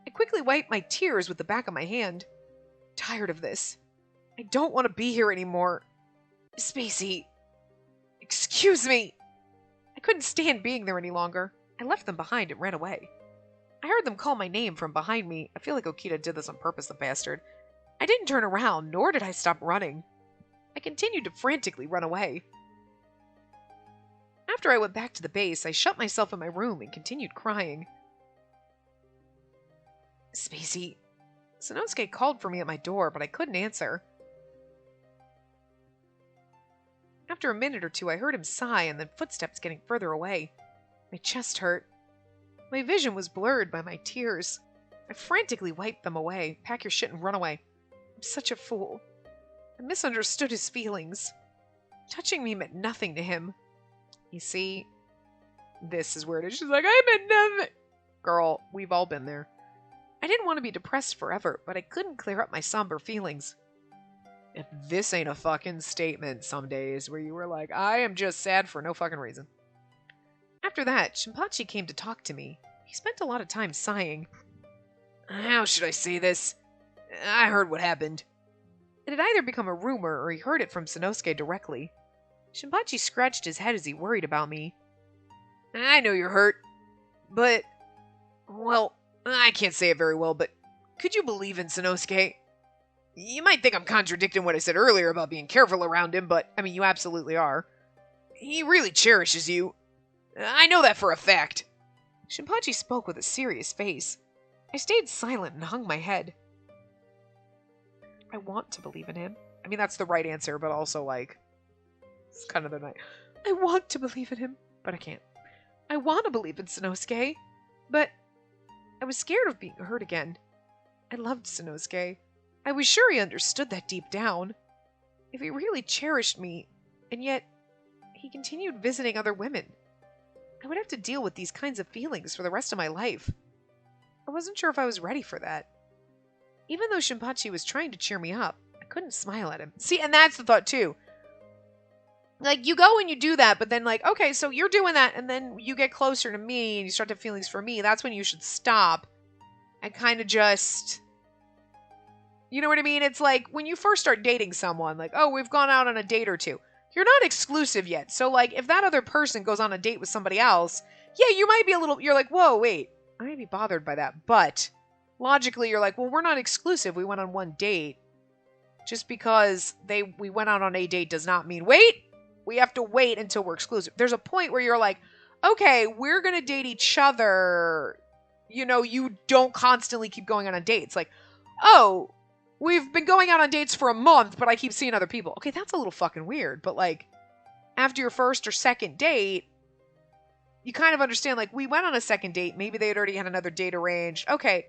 I quickly wiped my tears with the back of my hand. Tired of this. I don't want to be here anymore. Spacey. Excuse me. I couldn't stand being there any longer. I left them behind and ran away. I heard them call my name from behind me. I feel like Okita did this on purpose, the bastard. I didn't turn around, nor did I stop running. I continued to frantically run away. After I went back to the base, I shut myself in my room and continued crying. Spacey. Sanosuke called for me at my door, but I couldn't answer. After a minute or two, I heard him sigh and then footsteps getting further away. My chest hurt. My vision was blurred by my tears. I frantically wiped them away. Pack your shit and run away. I'm such a fool. I misunderstood his feelings. Touching me meant nothing to him. You see, this is where it is. She's like, I meant nothing. Girl, we've all been there. I didn't want to be depressed forever, but I couldn't clear up my somber feelings. If this ain't a fucking statement some days where you were like, I am just sad for no fucking reason. After that, Shinpachi came to talk to me. He spent a lot of time sighing. How should I say this? I heard what happened. It had either become a rumor or he heard it from Sanosuke directly. Shinpachi scratched his head as he worried about me. I know you're hurt, but... Well, I can't say it very well, but could you believe in Sanosuke? You might think I'm contradicting what I said earlier about being careful around him, but, I mean, you absolutely are. He really cherishes you. I know that for a fact. Shinpachi spoke with a serious face. I stayed silent and hung my head. I want to believe in him. I mean, that's the right answer, but also, like, it's kind of the night. I want to believe in him, but I can't. I want to believe in Sanosuke, but I was scared of being hurt again. I loved Sanosuke. I was sure he understood that deep down. If he really cherished me, and yet he continued visiting other women, I would have to deal with these kinds of feelings for the rest of my life. I wasn't sure if I was ready for that. Even though Shinpachi was trying to cheer me up, I couldn't smile at him. See, and that's the thought too. Like, you go and you do that, but then like, okay, so you're doing that, and then you get closer to me, and you start to have feelings for me. That's when you should stop and kind of just... You know what I mean? It's like, when you first start dating someone, like, oh, we've gone out on a date or two. You're not exclusive yet. So, like, if that other person goes on a date with somebody else, yeah, you might be a little... You're like, whoa, wait. I might be bothered by that. But logically, you're like, well, we're not exclusive. We went on one date. Just because we went out on a date does not mean, wait, we have to wait until we're exclusive. There's a point where you're like, okay, we're going to date each other. You know, you don't constantly keep going on dates. Like, oh, we've been going out on dates for a month, but I keep seeing other people. Okay, that's a little fucking weird. But, like, after your first or second date, you kind of understand, like, we went on a second date. Maybe they had already had another date arranged. Okay.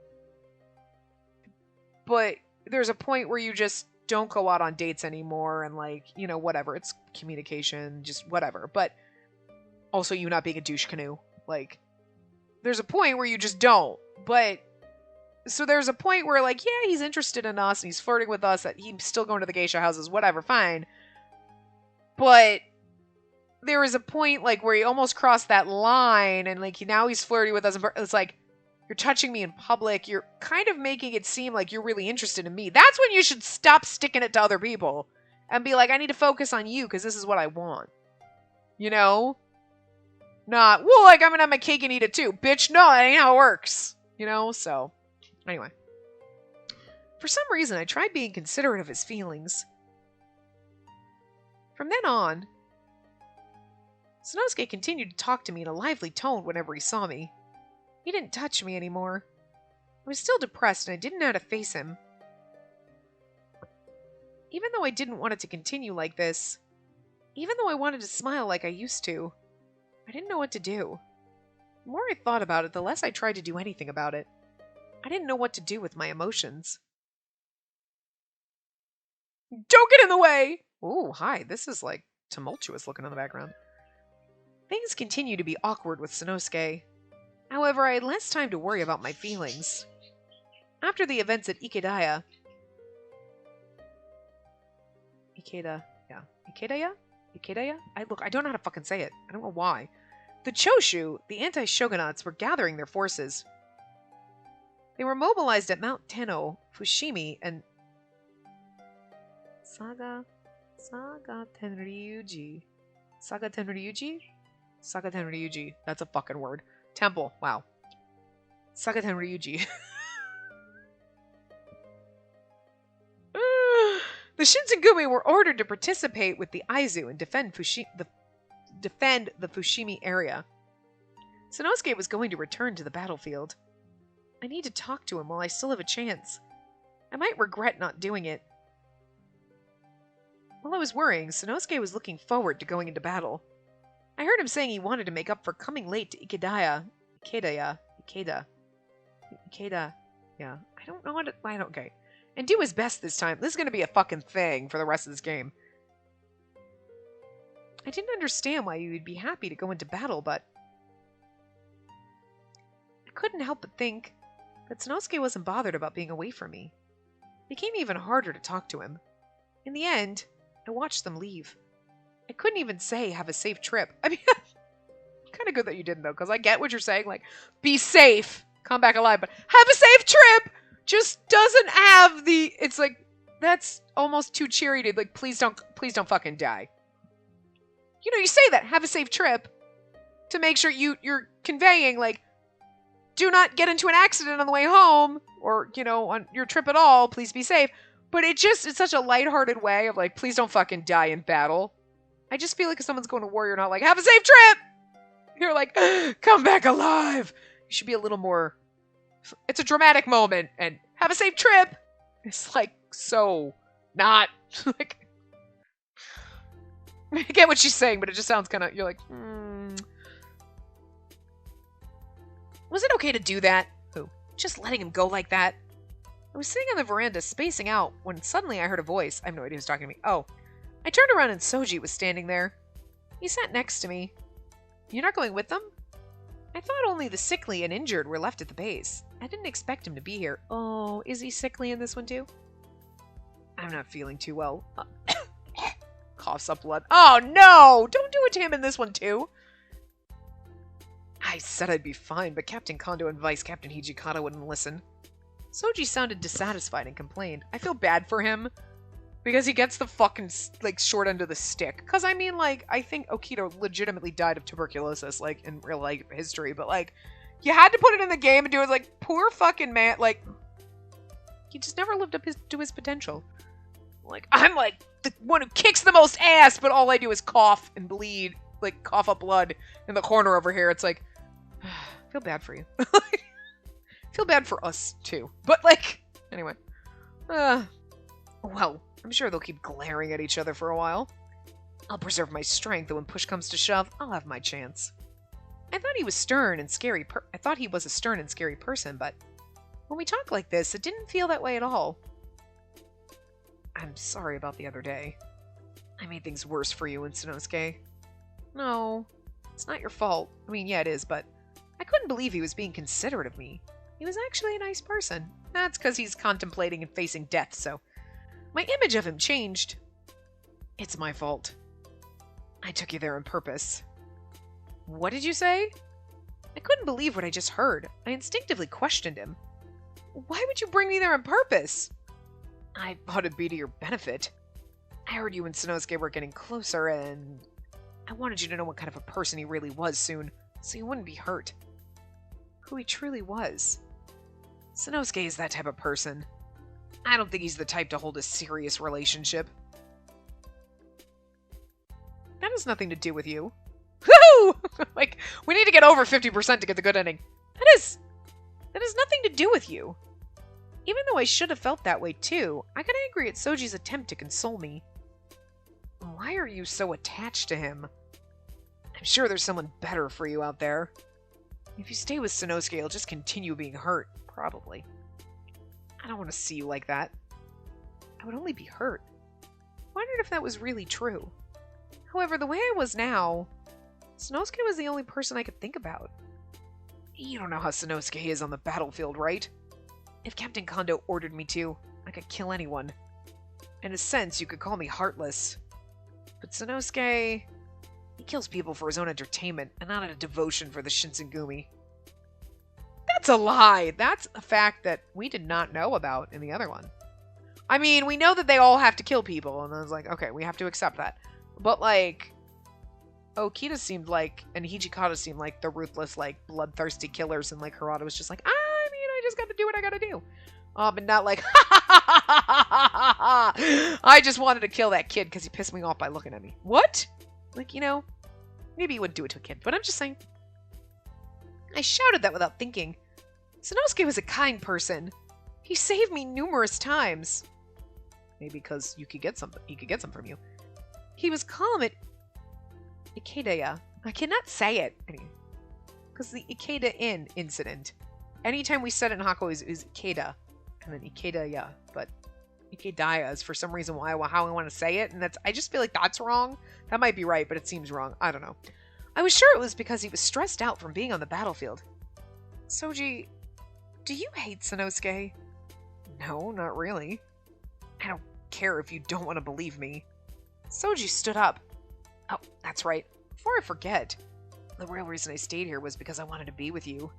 But there's a point where you just don't go out on dates anymore and, like, you know, whatever. It's communication, just whatever. But also you not being a douche canoe. Like, there's a point where you just don't. But... So there's a point where, like, yeah, he's interested in us, and he's flirting with us, that he's still going to the geisha houses, whatever, fine. But there is a point, like, where he almost crossed that line, and, like, now he's flirting with us, and it's like, you're touching me in public, you're kind of making it seem like you're really interested in me. That's when you should stop sticking it to other people, and be like, I need to focus on you, because this is what I want. You know? Not, well, like, I'm gonna have my cake and eat it too. Bitch, no, that ain't how it works. You know, so... Anyway, for some reason, I tried being considerate of his feelings. From then on, Sanosuke continued to talk to me in a lively tone whenever he saw me. He didn't touch me anymore. I was still depressed and I didn't know how to face him. Even though I didn't want it to continue like this, even though I wanted to smile like I used to, I didn't know what to do. The more I thought about it, the less I tried to do anything about it. I didn't know what to do with my emotions. Don't get in the way! Ooh, hi. This is, like, tumultuous looking in the background. Things continue to be awkward with Sanosuke. However, I had less time to worry about my feelings. After the events at Ikedaya... Ikedaya? I don't know how to fucking say it. I don't know why. The Choshu, the anti-shogunates, were gathering their forces. They were mobilized at Mount Tenno, Fushimi, and Saga Tenryuji. Saga Tenryuji. That's a fucking word. Temple. Wow. Saga Tenryuji. The Shinsengumi were ordered to participate with the Aizu and defend the Fushimi area. Sanosuke was going to return to the battlefield. I need to talk to him while I still have a chance. I might regret not doing it. While I was worrying, Sanosuke was looking forward to going into battle. I heard him saying he wanted to make up for coming late to Ikeda. Yeah. I don't know what it... Okay. And do his best this time. This is going to be a fucking thing for the rest of this game. I didn't understand why he would be happy to go into battle, but... I couldn't help but think that Sanosuke wasn't bothered about being away from me. It became even harder to talk to him. In the end, I watched them leave. I couldn't even say, have a safe trip. I mean, kind of good that you didn't, though, because I get what you're saying. Like, be safe. come back alive, but have a safe trip just doesn't have the, it's like, that's almost too cheery to, like, please don't fucking die. You know, you say that, have a safe trip, to make sure you're conveying, like, do not get into an accident on the way home, or, you know, on your trip at all, please be safe. But it's such a lighthearted way of, like, please don't fucking die in battle. I just feel like if someone's going to war, you're not like, have a safe trip! You're like, come back alive! You should be a little more, it's a dramatic moment, and have a safe trip! It's like, so not, like, I get what she's saying, but it just sounds kind of, you're like, Was it okay to do that? Who? Just letting him go like that? I was sitting on the veranda, spacing out, when suddenly I heard a voice. I have no idea who's talking to me. Oh. I turned around and Soji was standing there. He sat next to me. You're not going with them? I thought only the sickly and injured were left at the base. I didn't expect him to be here. Oh, is he sickly in this one too? I'm not feeling too well. Coughs up blood. Oh no! Don't do it to him in this one too! I said I'd be fine, but Captain Kondo and Vice Captain Hijikata wouldn't listen. Soji sounded dissatisfied and complained. I feel bad for him, because he gets the fucking, like, short end of the stick. Because, I mean, like, I think Okita legitimately died of tuberculosis, like, in real life history, but, like, you had to put it in the game and do it, like, poor fucking man, like, he just never lived up to his potential. Like, I'm, like, the one who kicks the most ass, but all I do is cough and bleed, like, cough up blood in the corner over here. It's like, I feel bad for you. Feel bad for us, too. But, like, anyway. Well, I'm sure they'll keep glaring at each other for a while. I'll preserve my strength, though when push comes to shove, I'll have my chance. I thought he was stern and scary. I thought he was a stern and scary person, but when we talk like this, it didn't feel that way at all. I'm sorry about the other day. I made things worse for you in Sanosuke. No, it's not your fault. I mean, yeah, it is, but I couldn't believe he was being considerate of me. He was actually a nice person. That's because he's contemplating and facing death, so my image of him changed. It's my fault. I took you there on purpose. What did you say? I couldn't believe what I just heard. I instinctively questioned him. Why would you bring me there on purpose? I thought it'd be to your benefit. I heard you and Sanosuke were getting closer, and I wanted you to know what kind of a person he really was soon, so you wouldn't be hurt. Who he truly was. Sanosuke is that type of person. I don't think he's the type to hold a serious relationship. That has nothing to do with you. Woo! Like, we need to get over 50% to get the good ending. That has nothing to do with you. Even though I should have felt that way too, I got angry at Soji's attempt to console me. Why are you so attached to him? I'm sure there's someone better for you out there. If you stay with Sanosuke, you'll just continue being hurt. Probably. I don't want to see you like that. I would only be hurt. Wondered if that was really true. However, the way I was now, Sanosuke was the only person I could think about. You don't know how Sanosuke is on the battlefield, right? If Captain Kondo ordered me to, I could kill anyone. In a sense, you could call me heartless. But Sanosuke, he kills people for his own entertainment and not out of devotion for the Shinsengumi. That's a lie. That's a fact that we did not know about in the other one. I mean, we know that they all have to kill people, and I was like, okay, we have to accept that. But, like, Okita seemed like, and Hijikata seemed like the ruthless, like, bloodthirsty killers, and, like, Harada was just like, I mean, I just gotta do what I gotta do. And not like, I just wanted to kill that kid because he pissed me off by looking at me. What? Like, you know, maybe you wouldn't do it to a kid, but I'm just saying. I shouted that without thinking. Sanosuke was a kind person. He saved me numerous times. Maybe because you could get something. He could get some from you. He was calm at Ikedeya. I cannot say it. Because the Ikeda Inn incident. Anytime we said it in Hako is Ikeda. And then Ikedeya. But Ikedaya is for some reason how I want to say it. And I just feel like that's wrong. That might be right, but it seems wrong. I don't know. I was sure it was because he was stressed out from being on the battlefield. Soji, do you hate Sanosuke? No, not really. I don't care if you don't want to believe me. Soji stood up. Oh, that's right. Before I forget, the real reason I stayed here was because I wanted to be with you.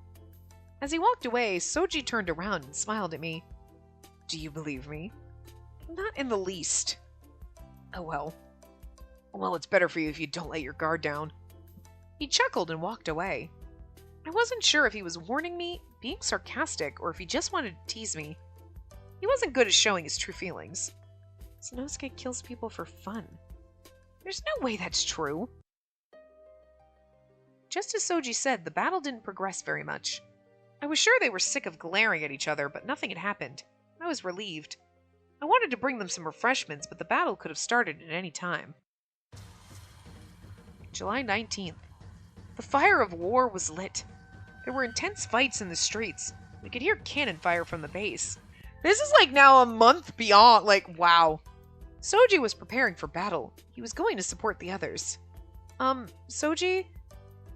As he walked away, Soji turned around and smiled at me. Do you believe me? Not in the least. Oh well. Well, it's better for you if you don't let your guard down. He chuckled and walked away. I wasn't sure if he was warning me, being sarcastic, or if he just wanted to tease me. He wasn't good at showing his true feelings. Sanosuke kills people for fun. There's no way that's true. Just as Soji said, the battle didn't progress very much. I was sure they were sick of glaring at each other, but nothing had happened. I was relieved. I wanted to bring them some refreshments, but the battle could have started at any time. July 19th. The fire of war was lit. There were intense fights in the streets. We could hear cannon fire from the base. This is like now a month beyond, like, wow. Soji was preparing for battle. He was going to support the others. Soji,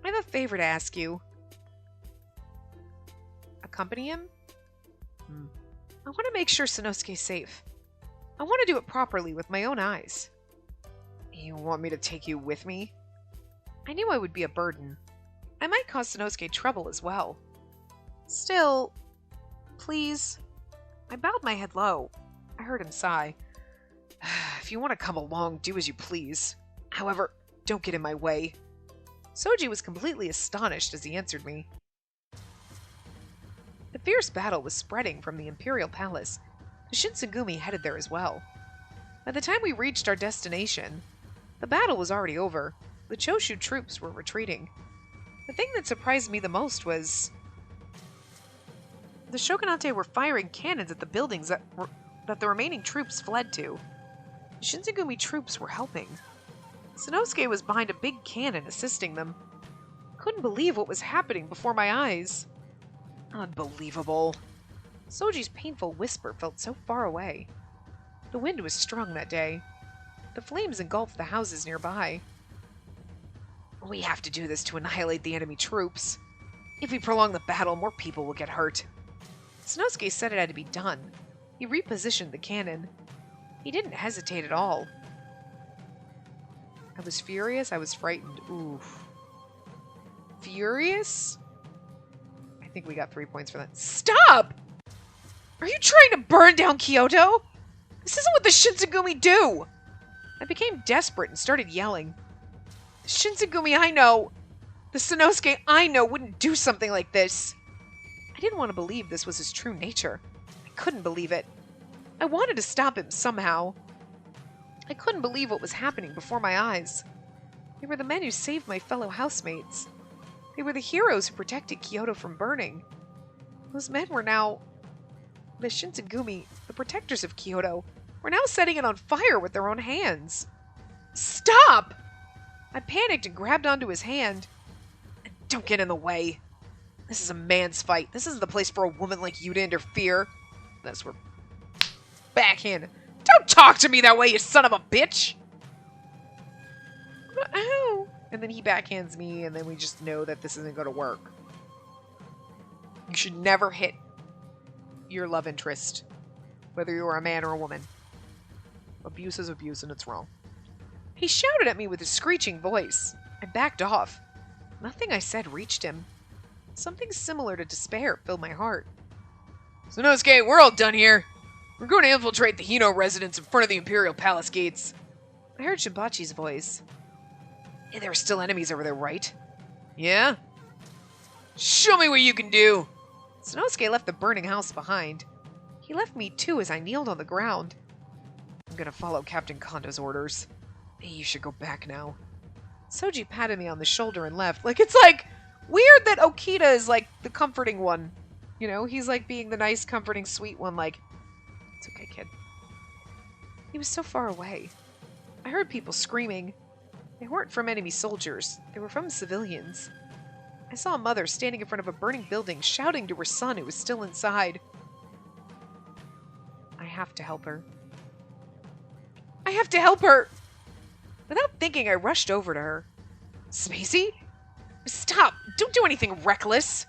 I have a favor to ask you. Accompany him? I want to make sure Sanosuke's safe. I want to do it properly with my own eyes. You want me to take you with me? I knew I would be a burden. I might cause Sanosuke trouble as well. Still, please. I bowed my head low. I heard him sigh. If you want to come along, do as you please. However, don't get in my way. Soji was completely astonished as he answered me. The fierce battle was spreading from the Imperial Palace. The Shinsengumi headed there as well. By the time we reached our destination, the battle was already over. The Choshu troops were retreating. The thing that surprised me the most was the shogunate were firing cannons at the buildings that the remaining troops fled to. The Shinsengumi troops were helping. Sanosuke was behind a big cannon assisting them. Couldn't believe what was happening before my eyes. Unbelievable. Soji's painful whisper felt so far away. The wind was strong that day. The flames engulfed the houses nearby. We have to do this to annihilate the enemy troops. If we prolong the battle, more people will get hurt. Sanosuke said it had to be done. He repositioned the cannon. He didn't hesitate at all. I was furious. I was frightened. Oof. Furious? I think we got 3 points for that. Stop! Are you trying to burn down Kyoto? This isn't what the Shinsengumi do! I became desperate and started yelling. The Shinsengumi I know, the Sanosuke I know wouldn't do something like this. I didn't want to believe this was his true nature. I couldn't believe it. I wanted to stop him somehow. I couldn't believe what was happening before my eyes. They were the men who saved my fellow housemates. They were the heroes who protected Kyoto from burning. Those men were now... The Shinsengumi, the protectors of Kyoto, were now setting it on fire with their own hands. Stop! I panicked and grabbed onto his hand. Don't get in the way. This is a man's fight. This isn't the place for a woman like you to interfere. That's where... Backhand. Don't talk to me that way, you son of a bitch! Ow! And then he backhands me, and then we just know that this isn't going to work. You should never hit your love interest, whether you're a man or a woman. Abuse is abuse, and it's wrong. He shouted at me with a screeching voice. I backed off. Nothing I said reached him. Something similar to despair filled my heart. Sanosuke, we're all done here. We're going to infiltrate the Hino residence in front of the Imperial Palace gates. I heard Shinbachi's voice. Hey, there are still enemies over there, right? Yeah? Show me what you can do! Sanosuke left the burning house behind. He left me too as I kneeled on the ground. I'm gonna follow Captain Kondo's orders. Hey, you should go back now. Soji patted me on the shoulder and left. Like, it's like weird that Okita is like the comforting one. You know, he's like being the nice, comforting, sweet one, like, it's okay, kid. He was so far away. I heard people screaming. They weren't from enemy soldiers. They were from civilians. I saw a mother standing in front of a burning building, shouting to her son who was still inside. I have to help her. I have to help her! Without thinking, I rushed over to her. Spacey? Stop! Don't do anything reckless!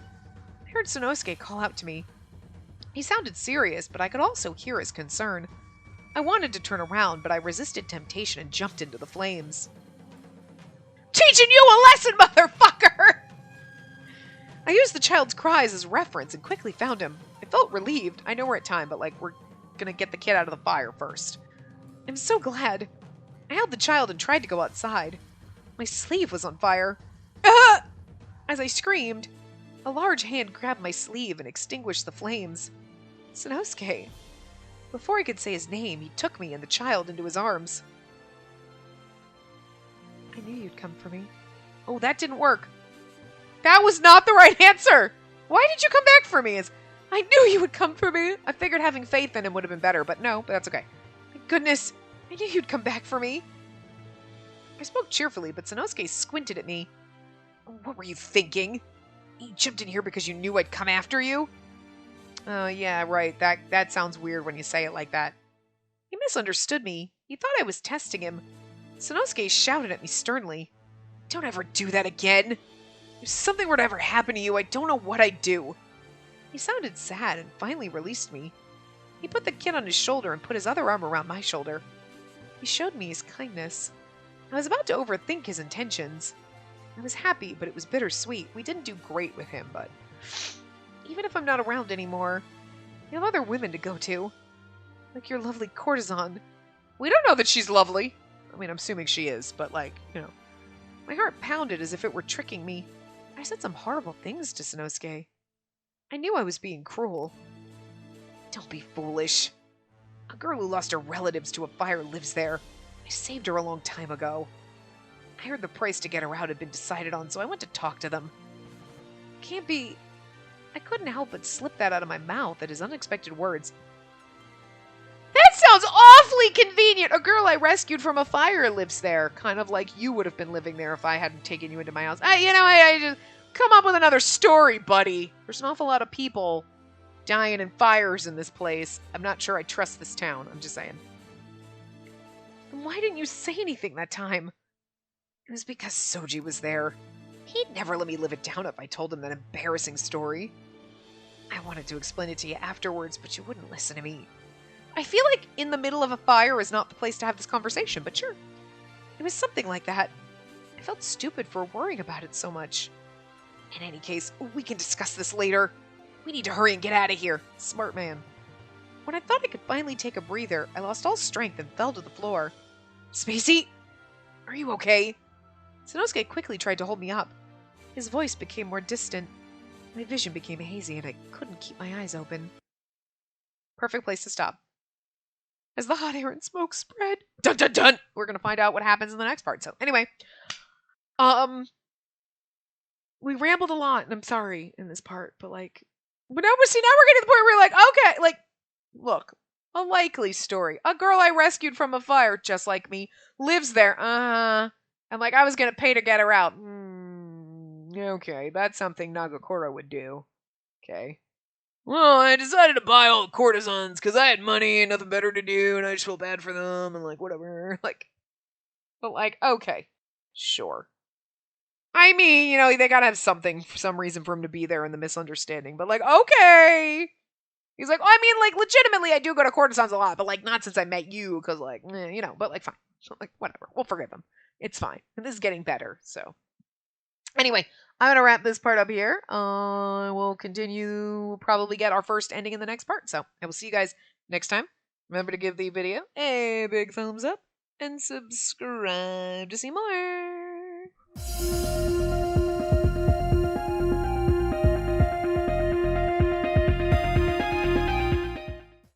I heard Sanosuke call out to me. He sounded serious, but I could also hear his concern. I wanted to turn around, but I resisted temptation and jumped into the flames. Teaching you a lesson, motherfucker! I I used the child's cries as reference and quickly found him. I felt relieved. I know we're at time, but like, we're gonna get the kid out of the fire first. I'm so glad. I held the child and tried to go outside. My sleeve was on fire. Ah! As I screamed, a large hand grabbed my sleeve and extinguished the flames. Sanosuke. Before I could say his name, he took me and the child into his arms. I knew you'd come for me. Oh, that didn't work. That was not the right answer! Why did you come back for me? I knew you would come for me. I figured having faith in him would have been better, but no, but that's okay. Thank goodness, I knew you'd come back for me. I spoke cheerfully, but Sanosuke squinted at me. What were you thinking? You jumped in here because you knew I'd come after you? Oh, yeah, right. That sounds weird when you say it like that. He misunderstood me. He thought I was testing him. Sanosuke shouted at me sternly. Don't ever do that again. If something were to ever happen to you, I don't know what I'd do. He sounded sad and finally released me. He put the kid on his shoulder and put his other arm around my shoulder. He showed me his kindness. I was about to overthink his intentions. I was happy, but it was bittersweet. We didn't do great with him, but even if I'm not around anymore, you have other women to go to. Like your lovely courtesan. We don't know that she's lovely. I mean, I'm assuming she is, but like, you know. My heart pounded as if it were tricking me. I said some horrible things to Sanosuke. I knew I was being cruel. Don't be foolish. A girl who lost her relatives to a fire lives there. I saved her a long time ago. I heard the price to get her out had been decided on, so I went to talk to them. Can't be... I couldn't help but slip that out of my mouth at his unexpected words. That sounds awfully convenient! A girl I rescued from a fire lives there. Kind of like you would have been living there if I hadn't taken you into my house. I just... Come up with another story, buddy. There's an awful lot of people dying in fires in this place. I'm not sure I trust this town. I'm just saying. Then why didn't you say anything that time? It was because Soji was there. He'd never let me live it down if I told him that embarrassing story. I wanted to explain it to you afterwards, but you wouldn't listen to me. I feel like in the middle of a fire is not the place to have this conversation, but sure. It was something like that. I felt stupid for worrying about it so much. In any case, we can discuss this later. We need to hurry and get out of here. Smart man. When I thought I could finally take a breather, I lost all strength and fell to the floor. Spacey? Are you okay? Sanosuke quickly tried to hold me up. His voice became more distant. My vision became hazy and I couldn't keep my eyes open. Perfect place to stop. As the hot air and smoke spread... Dun dun dun! We're gonna find out what happens in the next part. So, anyway. We rambled a lot, and I'm sorry in this part, but like... But now we're getting to the point where we're like, okay, like... Look. A likely story. A girl I rescued from a fire, just like me, lives there. And like, I was gonna pay to get her out. Okay, that's something Nagakoro would do. Okay. Well, I decided to buy all the courtesans because I had money and nothing better to do, and I just felt bad for them, and like, whatever. Like, but like, okay. Sure. I mean, you know, they gotta have something, some reason for him to be there in the misunderstanding, but like, okay. He's like, oh, I mean, like, legitimately, I do go to courtesans a lot, but like, not since I met you, because like, you know, but like, fine. So, like, whatever. We'll forgive him. It's fine. And this is getting better, so. Anyway, I'm going to wrap this part up here. We'll continue, probably get our first ending in the next part. So I will see you guys next time. Remember to give the video a big thumbs up and subscribe to see more.